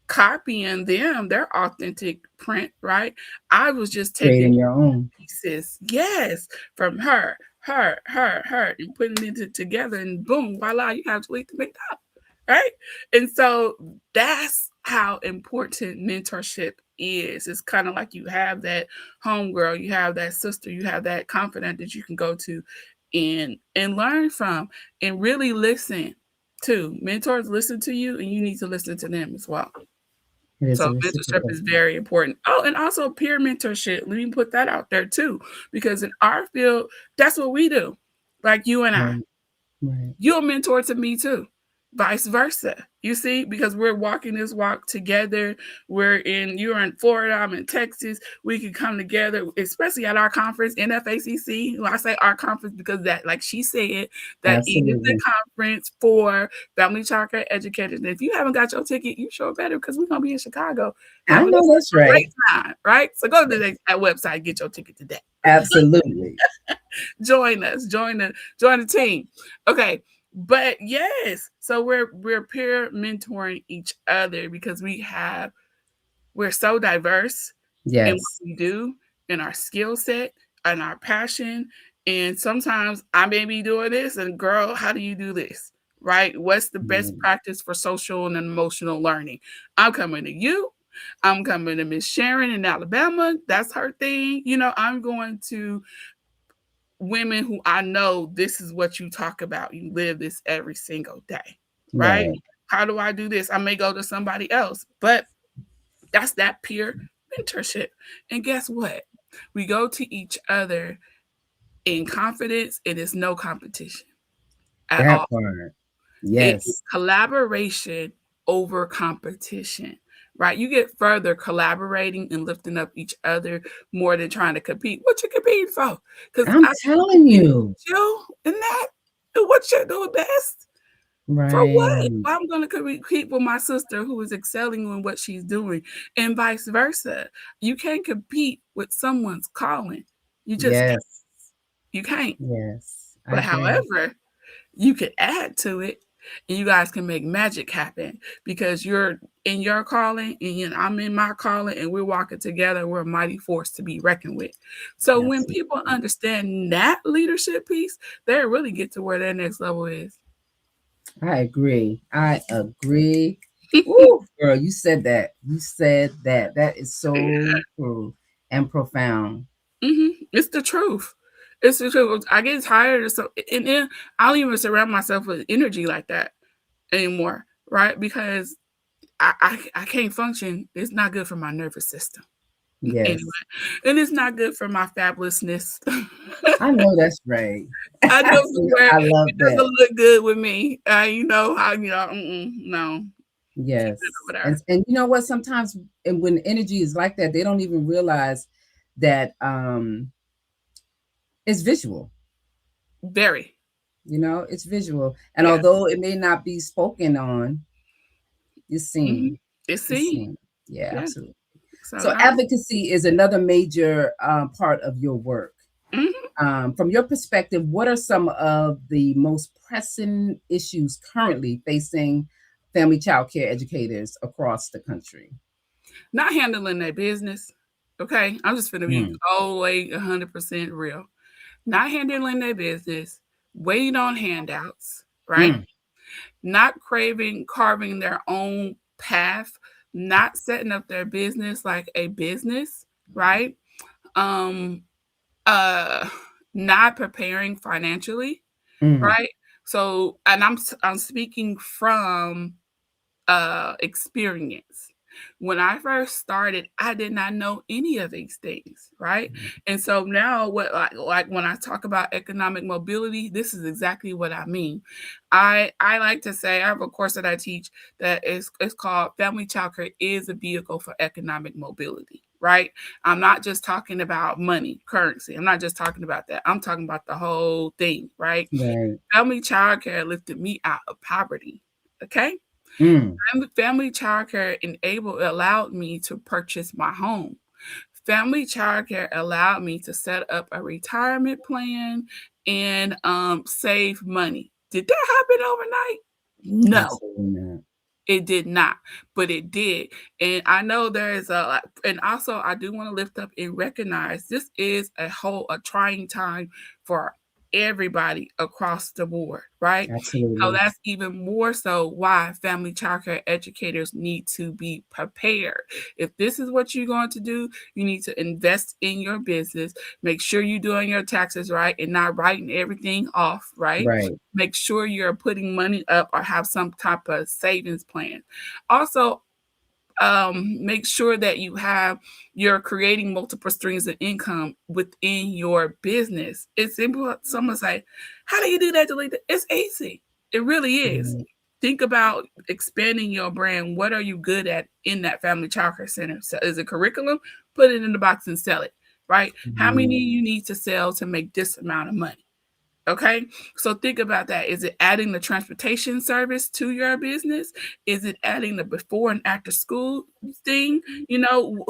copying them, their authentic print, right? I was just taking Creating your own. pieces, yes, from her, and putting it together, and boom, voila, you have Jerletha McDonald, right? And so that's how important mentorship is. It's kind of like you have that homegirl, you have that sister, you have that confidant that you can go to and learn from and really listen to. Mentors listen to you, and you need to listen to them as well. It is So a mentorship reciprocal. is very important. Oh, and also peer mentorship. Let me put that out there too, because in our field, that's what we do. Like you and I, Right. Right. you're a mentor to me too. Vice versa. You see, because we're walking this walk together. You're in Florida, I'm in Texas. We can come together, especially at our conference, NFACC. Well, I say our conference because that, like she said, that is the Absolutely. conference for Family Childcare Educators. And if you haven't got your ticket, you sure better because we're going to be in Chicago I having know that's a great right. time, right? So go to that website, get your ticket today, Absolutely. Join us, join the team. Okay. But yes, so we're peer mentoring each other because we're so diverse in what Yes. we do, in our skill set, and our passion. And sometimes I may be doing this, and girl, how do you do this? Right? What's the best Mm, practice for social and emotional learning? I'm coming to you. I'm coming to Miss Sharon in Alabama. That's her thing. I'm going to women who I know this is what you talk about. You live this every single day, right? right. How do I do this? I may go to somebody else, but that's that peer mentorship. And guess what? We go to each other in confidence, and it's no competition at all. That part. It is Yes. collaboration over competition, right? You get further collaborating and lifting up each other more than trying to compete. What you competing for? Because I'm I telling compete you. with you in that. What you're doing best. For what? Right. I'm going to compete with my sister who is excelling in what she's doing, and vice versa. You can't compete with someone's calling. You just can't. Yes. You can't. Yes. I But agree. however, you can add to it, and you guys can make magic happen because you're in your calling, and I'm in my calling, and we're walking together. We're a mighty force to be reckoned with. So when people Absolutely. understand that leadership piece, they really get to where their next level is. I agree. I agree. Ooh, girl, you said that. You said that. That is so true and profound. It's the truth. It's the truth. I get tired of so, and then I don't even surround myself with energy like that anymore, right? Because I can't function. It's not good for my nervous system Yes. anyway, and it's not good for my fabulousness. I know that's right. I know somewhere I love it that. doesn't look good with me. No, keep it Yes. over there. And you know what? Sometimes and when energy is like that, they don't even realize that it's visual. Very, It's visual. And yeah. although it may not be spoken on, it's hmm seen. It's It's seen, seen. Yeah, yeah. absolutely. So So I. advocacy is another major part of your work. Mhm. From your perspective, what are some of the most pressing issues currently facing family child care educators across the country? Not handling their business. Okay, I'm just gonna be Mm, all the way 100% real. Not handling their business, waiting on handouts, right? mm, Not carving their own path, not setting up their business like a business, right? Um, uh, not preparing financially, mm, right? So, and I'm speaking from experience. When I first started, I did not know any of these things, right? And so now, what like when I talk about economic mobility, this is exactly what I mean. I like to say I have a course that I teach that is it's called Family Childcare is a vehicle for economic mobility. Right. I'm not just talking about money, currency. I'm not just talking about that. I'm talking about the whole thing. Right. right. Family childcare lifted me out of poverty. Okay. Mm, Family childcare allowed me to purchase my home. Family childcare allowed me to set up a retirement plan and save money. Did that happen overnight? No. absolutely not. It did not, but it did. And I know there is and also I do want to lift up and recognize this is a trying time for everybody across the board, right? So Absolutely. that's even more so why family childcare educators need to be prepared. If this is what you're going to do, you need to invest in your business. Make sure you're doing your taxes right and not writing everything off, right? Right. Make sure you're putting money up or have some type of savings plan. Also, make sure that you're creating multiple streams of income within your business. It's simple. Someone say, "How do you do that, Jerletha?" It's easy. It really is. Right. Think about expanding your brand. What are you good at in that family childcare center? So is it curriculum? Put it in the box and sell it. Right? How many Right. you need to sell to make this amount of money? Okay, so think about that. Is it adding the transportation service to your business? Is it adding the before and after school thing?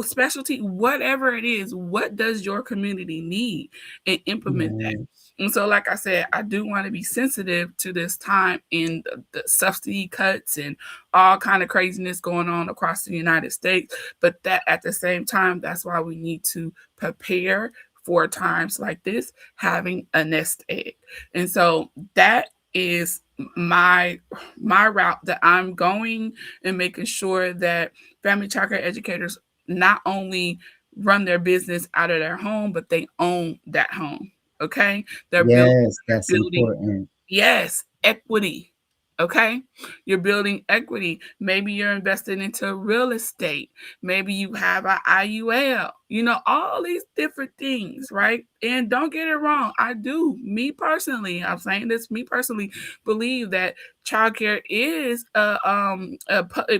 Specialty, whatever it is, what does your community need, and implement that. Yes. And so, like I said, I do want to be sensitive to this time in the subsidy cuts and all kind of craziness going on across the United States. But that at the same time, that's why we need to prepare for times like this, having a nest egg. And so that is my route that I'm going, and making sure that family childcare educators not only run their business out of their home, but they own that home. Okay, they're Yes, that's building, important. yes, equity. Okay, you're building equity. Maybe you're investing into real estate. Maybe you have an IUL. All these different things, right? And don't get it wrong. Me personally, I'm saying this, me personally, believe that childcare is a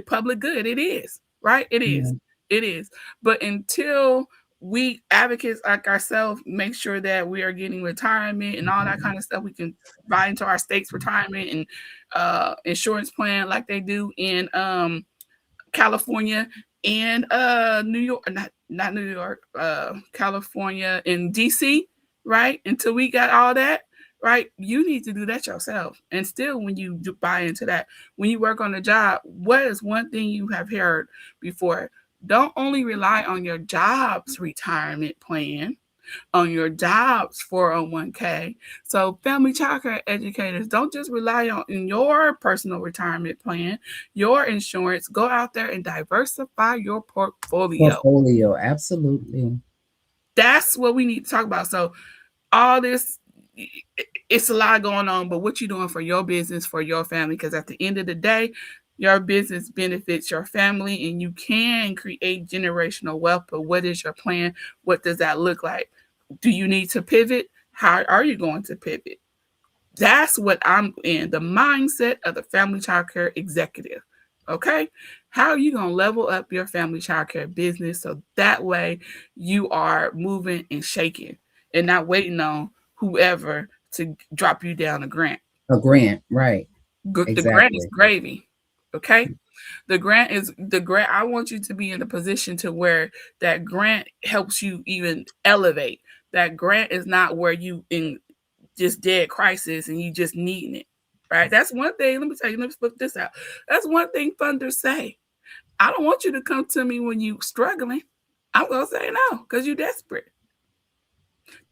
public good. It is, right? It is. Yeah. It is. But until we advocates like ourselves make sure that we are getting retirement and all that kind of stuff, we can buy into our state's retirement and insurance plan like they do in California and New York, not New York, California and DC, right? Until we got all that, right? You need to do that yourself. And still, when you buy into that, when you work on a job, what is one thing you have heard before? Don't only rely on your job's retirement plan, on your job's 401k. So family childcare educators, don't just rely on your personal retirement plan, your insurance. Go out there and diversify your portfolio. Portfolio, absolutely. That's what we need to talk about. So all this, it's a lot going on, but what you doing for your business, for your family? Because at the end of the day, your business benefits your family, and you can create generational wealth. But what is your plan? What does that look like? Do you need to pivot? How are you going to pivot? That's what I'm in, the mindset of the family childcare executive. Okay? How are you going to level up your family childcare business so that way you are moving and shaking and not waiting on whoever to drop you down a grant? A grant, right. The grant is Exactly. gravy. Okay? The grant is the grant. I want you to be in a position to where that grant helps you even elevate. That grant is not where you in just dead crisis and you just needing it. Right? That's one thing. Let me tell you, let me flip this out. That's one thing funders say. I don't want you to come to me when you struggling. I'm gonna say no, because you're desperate.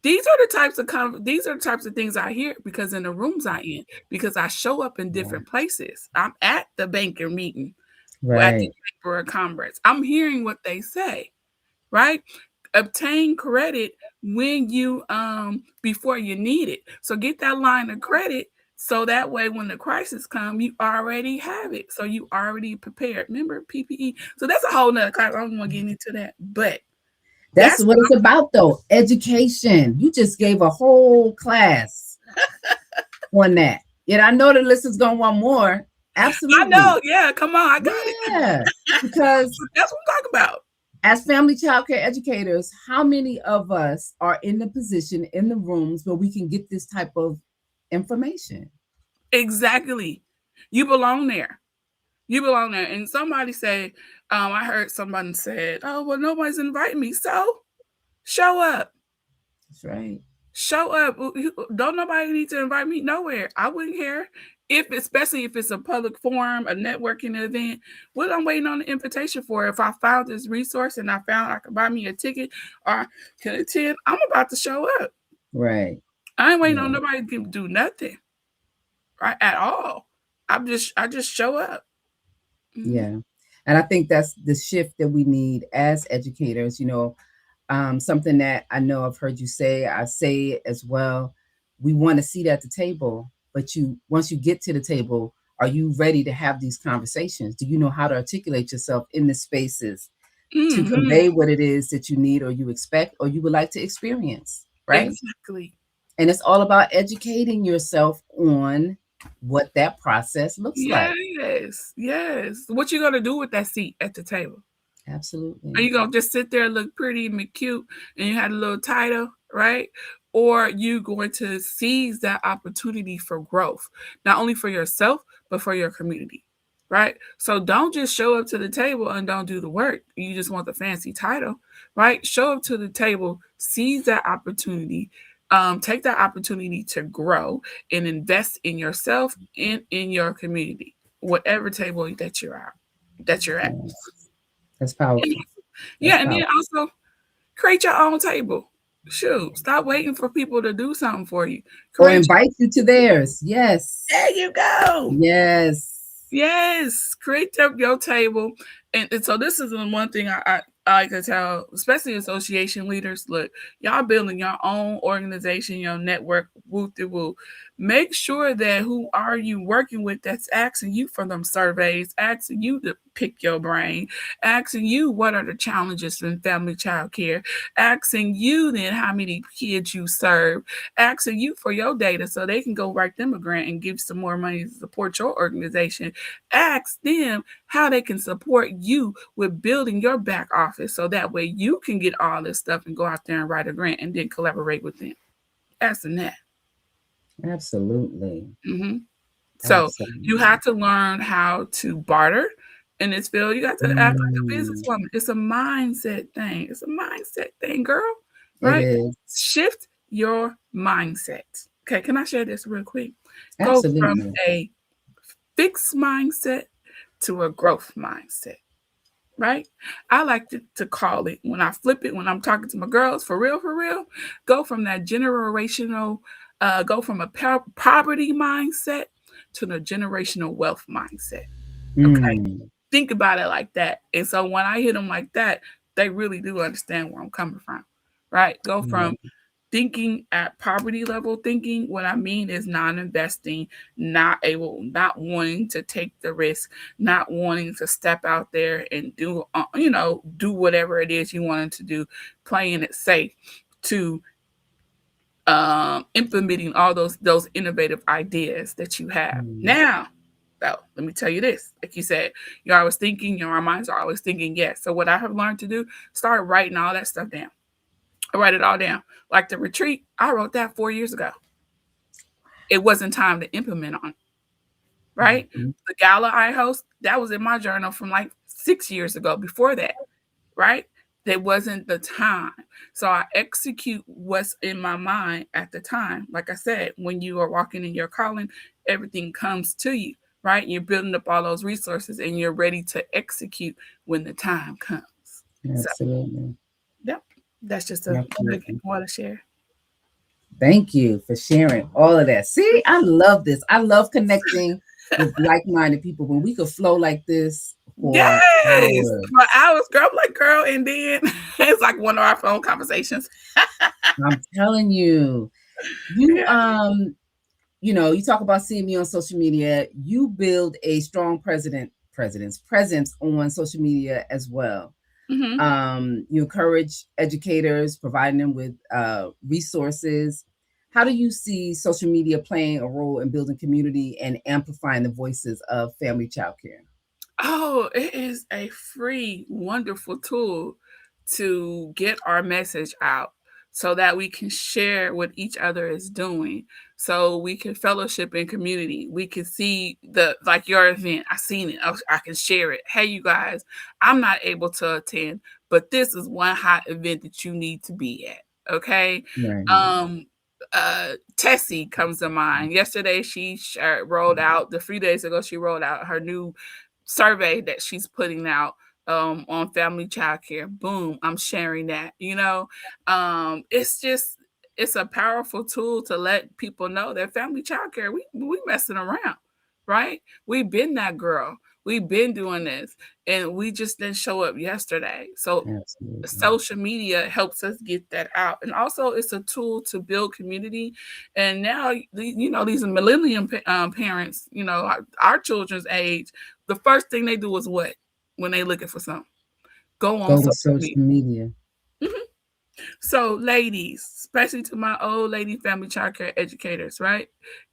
These are the types of things I hear because in the rooms I in, because I show up in different places. I'm at the banker meeting, at the Right. Chamber of Commerce. I'm hearing what they say, right? Obtain credit when you before you need it. So get that line of credit so that way when the crisis come, you already have it. So you already prepared. Remember PPE. So that's a whole nother class. I don't want to get into that, but That's that's what it's about, though. Education. You just gave a whole class on that. Yet I know the listeners gonna want more. Absolutely. I know. Yeah, come on, I got it. Yeah, because That's what I'm talking about. as family childcare educators, how many of us are in the position in the rooms where we can get this type of information? Exactly. You belong there. You belong there. And somebody say, I heard somebody said, "Oh, well, nobody's inviting me." So show up. That's right. Show up. Don't nobody need to invite me nowhere. I wouldn't care. Especially if it's a public forum, a networking event, what I'm waiting on the invitation for. If I found this resource and I found I could buy me a ticket or can attend, I'm about to show up. Right. I ain't waiting on Yeah. nobody to do nothing, right? At all. I just show up. Mhm. Yeah. And I think that's the shift that we need as educators. Something that I know I've heard you say, I say it as well. We want a seat at the table, but once you get to the table, are you ready to have these conversations? Do you know how to articulate yourself in the spaces to Mhm. convey what it is that you need or you expect or you would like to experience, right? Exactly. And it's all about educating yourself on what that process looks like. Yes. Yes. What you gonna do with that seat at the table? Are Absolutely. you gonna just sit there, look pretty and be cute, and you had a little title, right? or you going to seize that opportunity for growth, not only for yourself, but for your community, right? So don't just show up to the table and don't do the work. You just want the fancy title, right? Show up to the table, seize that opportunity, take that opportunity to grow and invest in yourself and in your community, whatever table that you're at. Yes. That's powerful. Yeah, That's and then powerful. also create your own table. Shoot, stop waiting for people to do something for you. Or Create invite you to theirs. Yes. There you go. Yes. Yes, create your table, and so this is the one thing I like to tell, especially association leaders. Look, y'all building your own organization, your network, woo de woo. Make sure that who are you working with that's asking you for them surveys, asking you to pick your brain, asking you what are the challenges in family child care, asking you then how many kids you serve, asking you for your data so they can go write them a grant and give some more money to support your organization. Ask them how they can support you with building your back office so that way you can get all this stuff and go out there and write a grant and then collaborate with them. Ask them that. Absolutely. Mm-hmm. So you Absolutely. have to learn how to barter in this field. You got to act like a businesswoman. It's a mindset thing. It's a mindset thing, girl. It Right? is. Shift your mindset. Okay, can I share this real quick? Go from Absolutely. a fixed mindset to a growth mindset, right? I like to call it, when I flip it, when I'm talking to my girls, for real, go from that generational, go from a poverty mindset to the generational wealth mindset. Okay. Mm. Think about it like that. And so when I hit them like that, they really do understand where I'm coming from, right? Go Yeah. from thinking at poverty level thinking. What I mean is non-investing, not wanting to take the risk, not wanting to step out there and do whatever it is you wanted to do, playing it safe, to implementing all those innovative ideas that you have Mm. now. So let me tell you this, like you said, you're always thinking, our minds are always thinking, yes. So what I have learned to do, start writing all that stuff down. I write it all down. Like the retreat, I wrote that 4 years ago. It wasn't time to implement on, right? Mhm. The gala I host, that was in my journal from like 6 years ago. Before that, right? There wasn't the time. So I execute what's in my mind at the time. Like I said, when you are walking in your calling, everything comes to you, right? You're building up all those resources and you're ready to execute when the time comes. So, Absolutely. yep, that's just a nugget Absolutely. I want to share. Thank you for sharing all of that. See, I love this. I love connecting with like-minded people when we could flow like this for Yes, hours. for hours, girl. I'm like, girl, and then it's like one of our phone conversations. I'm telling you, you Yeah. you talk about seeing me on social media. You build a strong president's presence on social media as well. Mm-hmm. You encourage educators, providing them with resources. How do you see social media playing a role in building community and amplifying the voices of family childcare? Oh, it is a free, wonderful tool to get our message out so that we can share what each other is doing. So we can fellowship in community. We can see like your event. I seen it. I can share it. Hey, you guys, I'm not able to attend, but this is one hot event that you need to be at. Okay. Right. Um, Tessie comes to mind. Yesterday, she rolled out, 3 days ago, she rolled out her new survey that she's putting out on family childcare. Boom, I'm sharing that. It's a powerful tool to let people know that family childcare, we messing around, right? We've been that girl. We've been doing this, and we just didn't show up yesterday. So Absolutely. social media helps us get that out, and also it's a tool to build community. And now these millennium parents, our children's age, the first thing they do is what? When they looking for something, go on Go to social social media. media. Mhm. So ladies, especially to my old lady family childcare educators, right?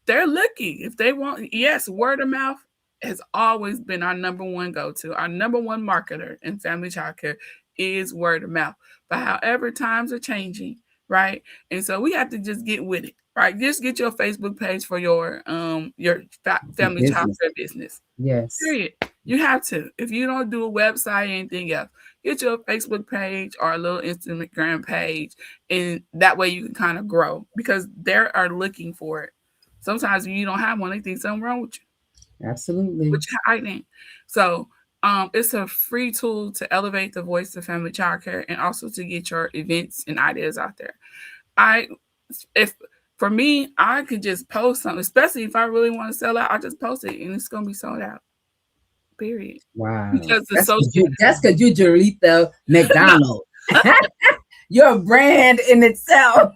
They're looking. If they want, yes, word of mouth has always been our number one go-to. Our number one marketer in family childcare is word of mouth. But however times are changing, right? And so we have to just get with it, right? Just get your Facebook page for your family Business. childcare business. Yes. Period. You have to. If you don't do a website or anything else, get your Facebook page or a little Instagram page, and that way you can kind of grow because they are looking for it. Sometimes when you don't have one, they think something wrong with you, Absolutely. which hiding. So it's a free tool to elevate the voice of family childcare and also to get your events and ideas out there. I if for me, I could just post something, especially if I really want to sell out, I just post it and it's gonna be sold out. Period. Wow. Because the social That's because you Jerletha no, McDonald. You're a brand in itself.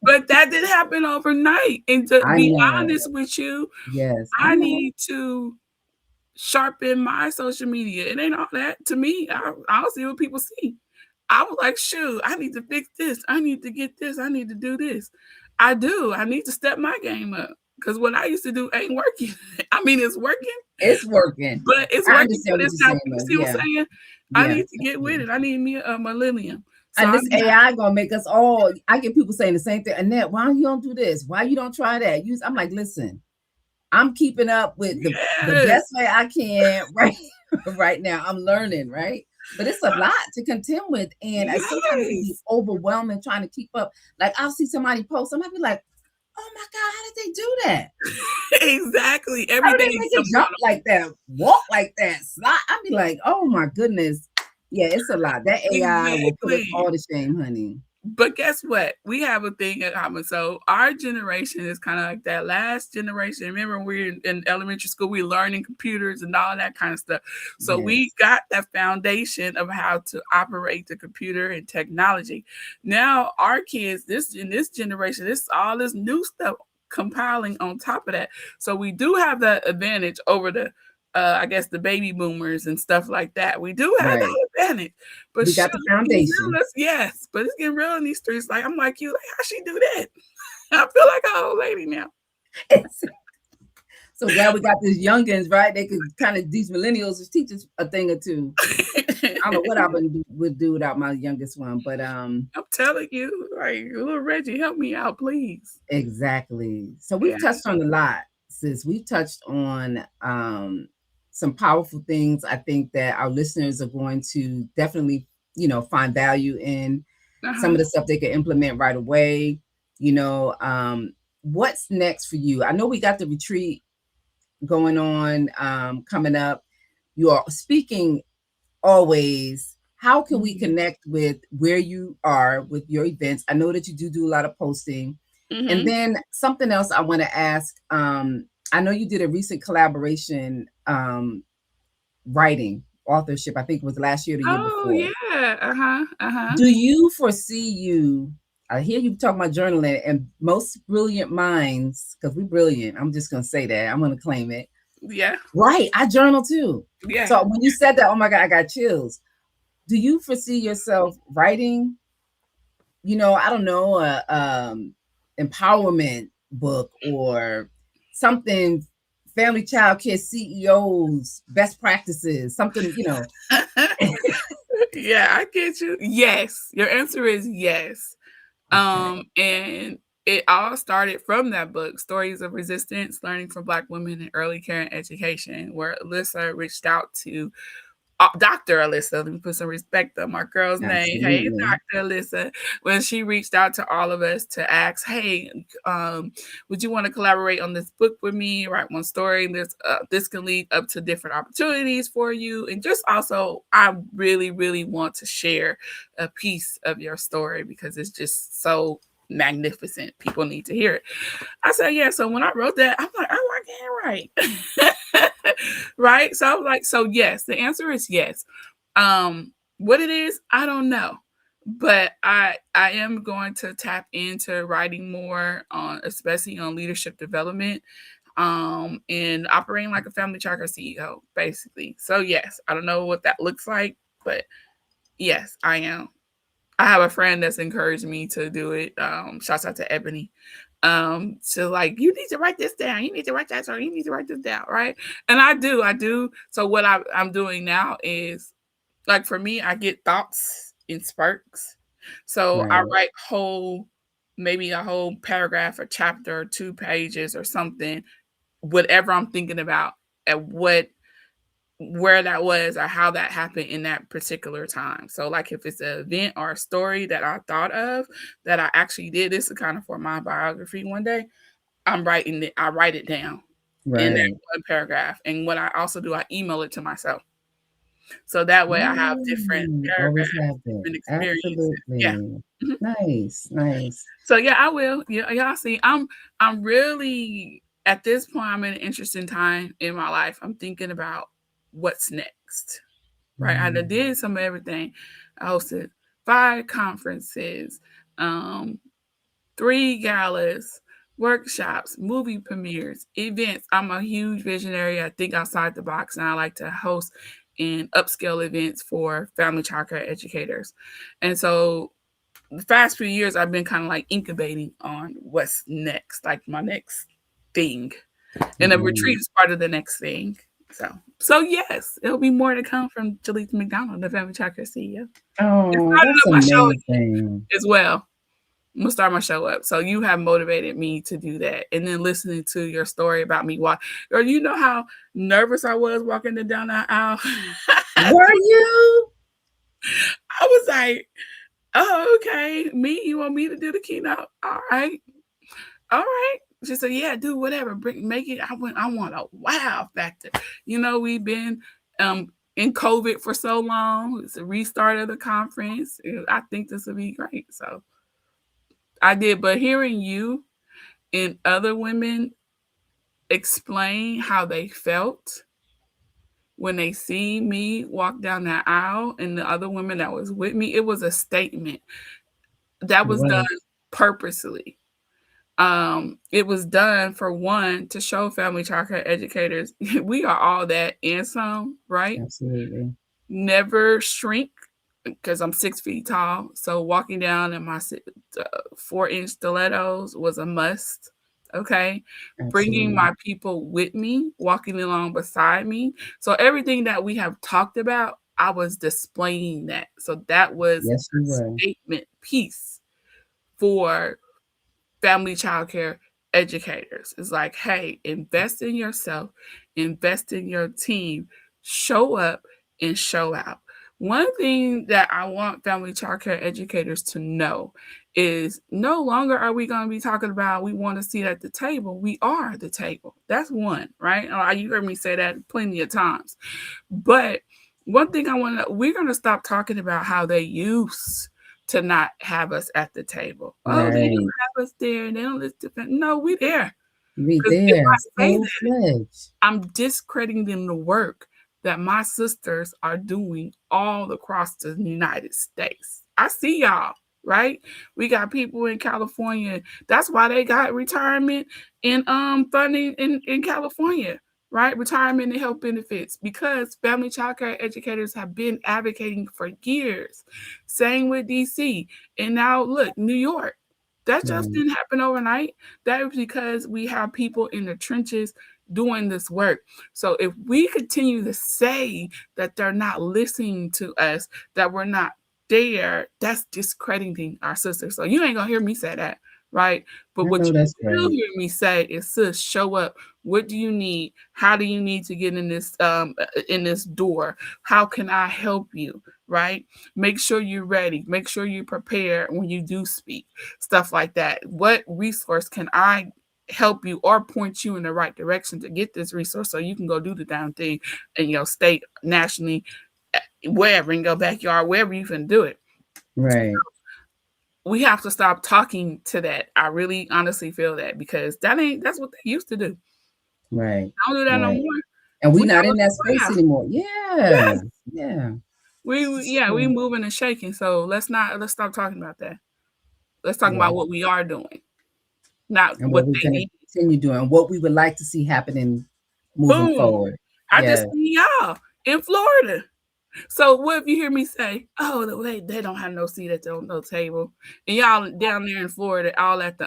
but that didn't happen overnight. And to I be know. honest with you, Yes, I I know. need to sharpen my social media. It ain't all that to me. I'll see what people see. I was like, shoot, I need to fix this. I need to get this. I need to do this. I do. I need to step my game up because what I used to do ain't working. I mean, it's working, It's working. but it's I working, understand but what it's you're not. saying, You though. see what Yeah. I'm saying? I Yeah. need to get with it. I need me a millennium. So And this I'm not, AI gonna make us all. I get people saying the same thing. Annette, why you don't do this? Why you don't try that? I'm like, listen, I'm keeping up with the yes, best way I can right now. I'm learning, right? But it's a lot to contend with, and sometimes it can be yes, overwhelming trying to keep up. Like I'll see somebody post, and I'll be like, "Oh my god, how did they do that? exactly. How Every did day they is make it something jump going like that, walk like that, slide?" I'll be like, "Oh my goodness, yeah, it's a lot. That on. AI will put us Exactly. all to shame, honey." But guess what? We have a thing in common. So our generation is kind of like that last generation. Remember, when we were in elementary school, we were learning computers and all that kind of stuff. So we Yes, got that foundation of how to operate the computer and technology. Now our kids, this in this generation, this all this new stuff compiling on top of that. So we do have that advantage over the I guess the baby boomers and stuff like that. We do have right. that advantage. But We shoot, got the it's getting foundation. real. Yes, but it's getting real in these streets. Like I'm like you, like how she do that? I feel like an old lady now. So glad we got these youngins, right? They could kind of these millennials just teach us a thing or two. I don't know what I would do without my youngest one, but I'm telling you, like little Reggie, help me out, please. exactly. So Yeah. we've touched on a lot, sis. We've touched on some powerful things. I think that our listeners are going to definitely, find value in some Uh-huh. of the stuff they can implement right away. What's next for you? I know we got the retreat going on, coming up. You are speaking always. How can we Mhm. connect with where you are with your events? I know that you do a lot of posting. And Mhm. then something else I want to ask. I know you did a recent collaboration writing authorship. I think it was last year or the year Oh before. yeah. Uh-huh. Uh-huh. Do you foresee you? I hear you talk about journaling, and most brilliant minds, because we're brilliant. I'm just gonna say that. I'm gonna claim it. Yeah. Right. I journal too. Yeah. So when you said that, oh my God, I got chills. Do you foresee yourself writing, I don't know, a empowerment book or something, family childcare CEOs, best practices, something. Yeah, I get you. Yes. Your answer is yes. Okay. And it all started from that book, Stories of Resistance, Learning from Black Women in Early Care and Education, where Alyssa reached out to Dr. Alyssa. Let me put some respect on my girl's name. Hey, Absolutely. Dr. Alyssa. When she reached out to all of us to ask, hey, would you want to collaborate on this book with me? Write one story. This can lead up to different opportunities for you. And just also, I really, really want to share a piece of your story because it's just so magnificent. People need to hear it. I said, yeah. So when I wrote that, I'm like, oh, I can't write. Right? So I was like, so yes, the answer is yes. What it is, I don't know. But I am going to tap into writing more on especially on leadership development and operating like a family childcare CEO, basically. So yes, I don't know what that looks like, but yes, I am. I have a friend that's encouraged me to do it. Shouts out to Ebony. So like, you need to write this down. You need to write that down. You need to write this down, right? And I do. So what I'm doing now is like for me, I get thoughts in spurts. So I Right. write maybe a whole paragraph, a chapter, or 2 pages or something, whatever I'm thinking about at where that was or how that happened in that particular time. So like if it's an event or a story that I thought of that I actually did, this is kind of for my biography one day, I write it down in that Right. one paragraph. And what I also do, I email it to myself. So that way I have different Always paragraphs, have that. different experiences. Yeah. Absolutely. Mhm. Nice. Nice. So yeah, I will. Yeah, y'all see, I'm really at this point. I'm in an interesting time in my life. I'm thinking about what's next. Right, I Mm. did some of everything. I hosted 5 conferences, 3 galas, workshops, movie premieres, events. I'm a huge visionary. I think outside the box, and I like to host and upscale events for family childcare educators. And so the past few years, I've been kind of like incubating on what's next, like my next thing. And a retreat Right. is part of the next thing. So yes, it'll be more to come from Jerletha McDonald, the Family Childcare CEO. It's Oh, starting that's up my show amazing. as well. I'm gonna start my show up. So you have motivated me to do that. And then listening to your story about me or you know how nervous I was walking down that aisle. Were you? I was like, oh, okay. You want me to do the keynote? All right. All right. She said, yeah, do whatever. Make it. I want a wow factor. We've been in COVID for so long. It's a restart of the conference. I think this will be great. So I did. But hearing you and other women explain how they felt when they see me walk down that aisle and the other women that was with me, it was a statement that It was done was. purposely. It was done for one to show family childcare educators we are all that and some, right? Absolutely. Never shrink because I'm 6 feet tall. So walking down in my 4-inch stilettos was a must. Okay. Bringing Absolutely. my people with me, walking along beside me. So everything that we have talked about, I was displaying that. So that was Yes, you a were. statement piece for family childcare educators. It's like, hey, invest in yourself, invest in your team, show up and show out. One thing that I want family childcare educators to know is no longer are we going to be talking about we want a seat at the table. We are the table. That's one, right? You heard me say that plenty of times. But one thing we're going to stop talking about how they used to not have us at the table. Oh, they don't Right. have us there. They don't listen to. No, we there. We Because if there. I say Full that, fledged. I'm discrediting the work that my sisters are doing all across the United States. I see y'all, right? We got people in California. That's why they got retirement and funding in California, right? Retirement and health benefits because family childcare educators have been advocating for years. Same with DC. And now look, New York. That just Right. didn't happen overnight. That was because we have people in the trenches doing this work. So if we continue to say that they're not listening to us, that we're not there, that's discrediting our sisters. So you ain't gonna hear me say that, right? But I what know you that's will right. hear me say is, sis, show up. What do you need? How do you need to get in this door? How can I help you? Right? Make sure you're ready. Make sure you're prepared when you do speak. Stuff like that. What resource can I help you or point you in the right direction to get this resource so you can go do the damn thing in your state, nationally, wherever, in your backyard, wherever you can do it. Right. We have to stop talking to that. I really honestly feel that because that's what they used to do. Right. I don't do that no Right. more. And we We not all in that in the space house. anymore. Yeah. Yes. Yeah. We Sure. moving and shaking. So let's stop talking about that. Let's talk Yeah. about what we are doing, not And what what we're they going to need. continue doing, what we would like to see happening moving Boom. forward. I just Yes. see y'all in Florida. So what if you hear me say, oh, they don't have no seat at the table. And y'all down there in Florida, all at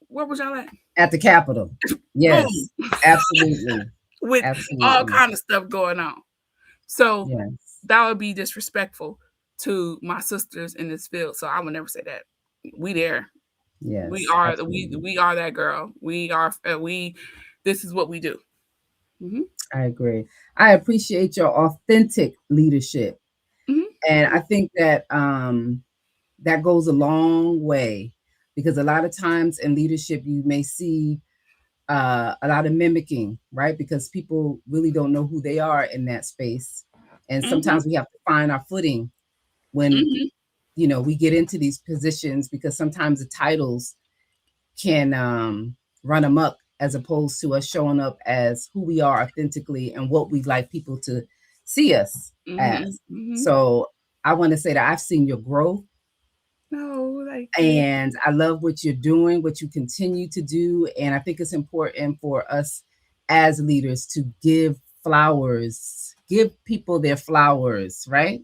where was y'all at? At the Capitol. Yes. Boom. Absolutely. With all Absolutely. kind of stuff going on. So Yes. that would be disrespectful to my sisters in this field. So I would never say that. We there. Yes, We are absolutely. we are that girl. We are this is what we do. Mm-hmm. I agree. I appreciate your authentic leadership. Mm-hmm. And I think that that goes a long way, because a lot of times in leadership, you may see a lot of mimicking, right? Because people really don't know who they are in that space. And Mm-hmm. sometimes we have to find our footing when, Mm-hmm. we get into these positions, because sometimes the titles can run amok, as opposed to us showing up as who we are authentically and what we'd like people to see us Mm-hmm. as. Mm-hmm. So I want to say that I've seen your growth, No, thank you. and I love what you're doing, what you continue to do. And I think it's important for us as leaders to give flowers, give people their flowers, right?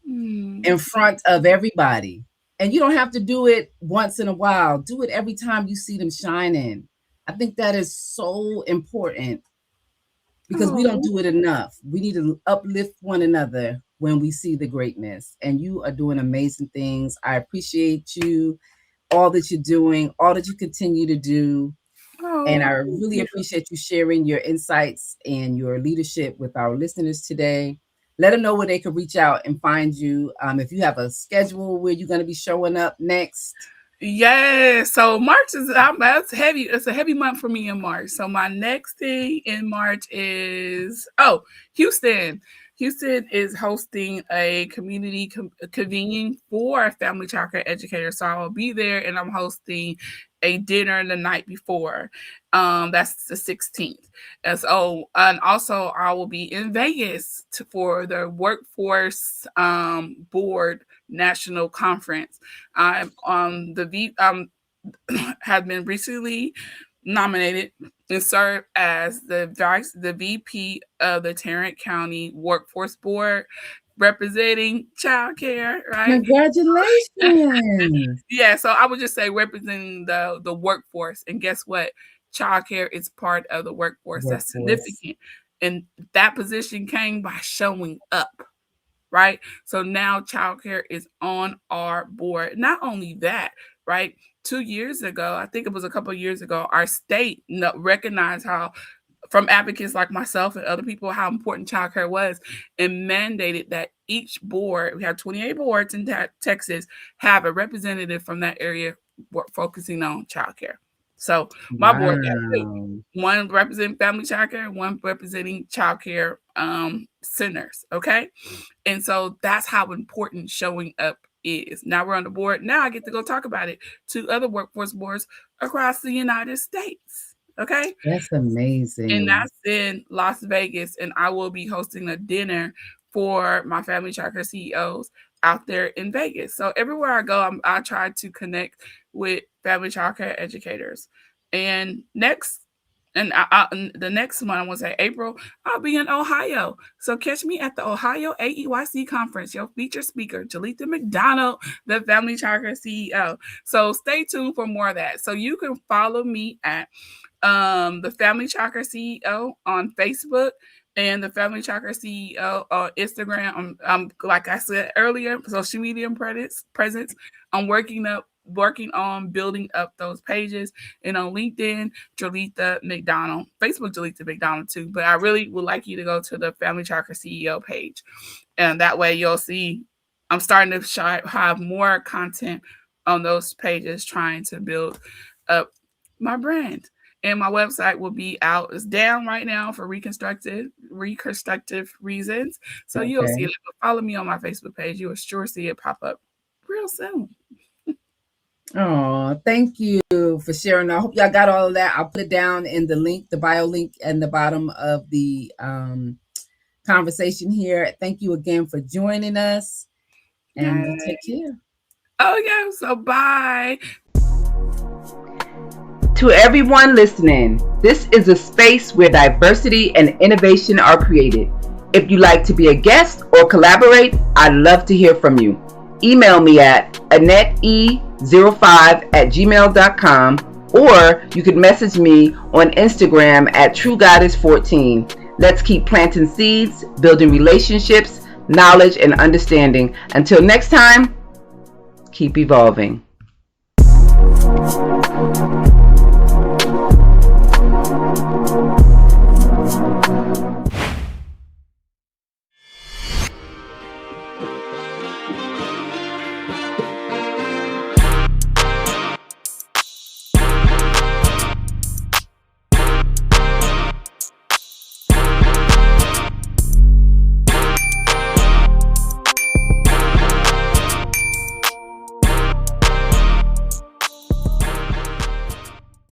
In front of everybody. And you don't have to do it once in a while. Do it every time you see them shining. I think that is so important, because we don't Oh, do it enough. We need to uplift one another when we see the greatness. And you are doing amazing things. I appreciate you, all that you're doing, all that you continue to do. And oh, I thank really you. appreciate you sharing your insights and your leadership with our listeners today. Let them know where they can reach out and find you. If you have a schedule where you're going to be showing up next. Yeah, so March is that's heavy. It's a heavy month for me in March. So my next thing in March is Houston. Houston is hosting a community convening for family childcare educators. So I will be there, and I'm hosting a dinner the night before. That's the 16th. And also I will be in Vegas for the workforce board national conference. I'm on have been recently nominated and serve as the VP of the Tarrant County Workforce Board, representing childcare, right? Congratulations. Yeah, so I would just say representing the workforce. And guess what? Childcare is part of the workforce. That's Workforce. significant. And that position came by showing up, right? So now childcare is on our board. Not only that, right? 2 years ago, I think it was a couple of years ago, our state recognized how, from advocates like myself and other people, how important childcare was, and mandated that each board, we have 28 boards in Texas, have a representative from that area focusing on childcare. So my board got two. Wow. One representing family childcare, one representing childcare centers. Okay. And so that's how important showing up is. Now we're on the board. Now I get to go talk about it to other workforce boards across the United States. Okay. That's And amazing. that's in Las Vegas. And I will be hosting a dinner for my Family Childcare CEOs out there in Vegas. So everywhere I go, I try to connect with family childcare educators. And the next month, I want to say April, I'll be in Ohio. So catch me at the Ohio AEYC conference. Your featured speaker, Jerletha McDonald, the Family Childcare CEO. So stay tuned for more of that. So you can follow me at the Family Childcare CEO on Facebook and the Family Childcare CEO on Instagram. I'm like I said earlier, social media presence. I'm working on building up those pages, and on LinkedIn, Jerletha McDonald, Facebook Jerletha McDonald too. But I really would like you to go to the Family Childcare CEO page, and that way you'll see I'm starting to have more content on those pages, trying to build up my brand. And my website will be out. It's down right now for reconstructive reasons. So you'll see Okay. it. But follow me on my Facebook page. You will sure see it pop up real soon. Oh, thank you for sharing. I hope y'all got all of that. I'll put it down in the link, the bio link, in the bottom of the conversation here. Thank you again for joining us, and you take care. Oh, yeah. So bye. To everyone listening, this is a space where diversity and innovation are created. If you'd like to be a guest or collaborate, I'd love to hear from you. Email me at AnnetteE05@gmail.com, or you could message me on Instagram at TrueGoddess14. Let's keep planting seeds, building relationships, knowledge, and understanding. Until next time, keep evolving.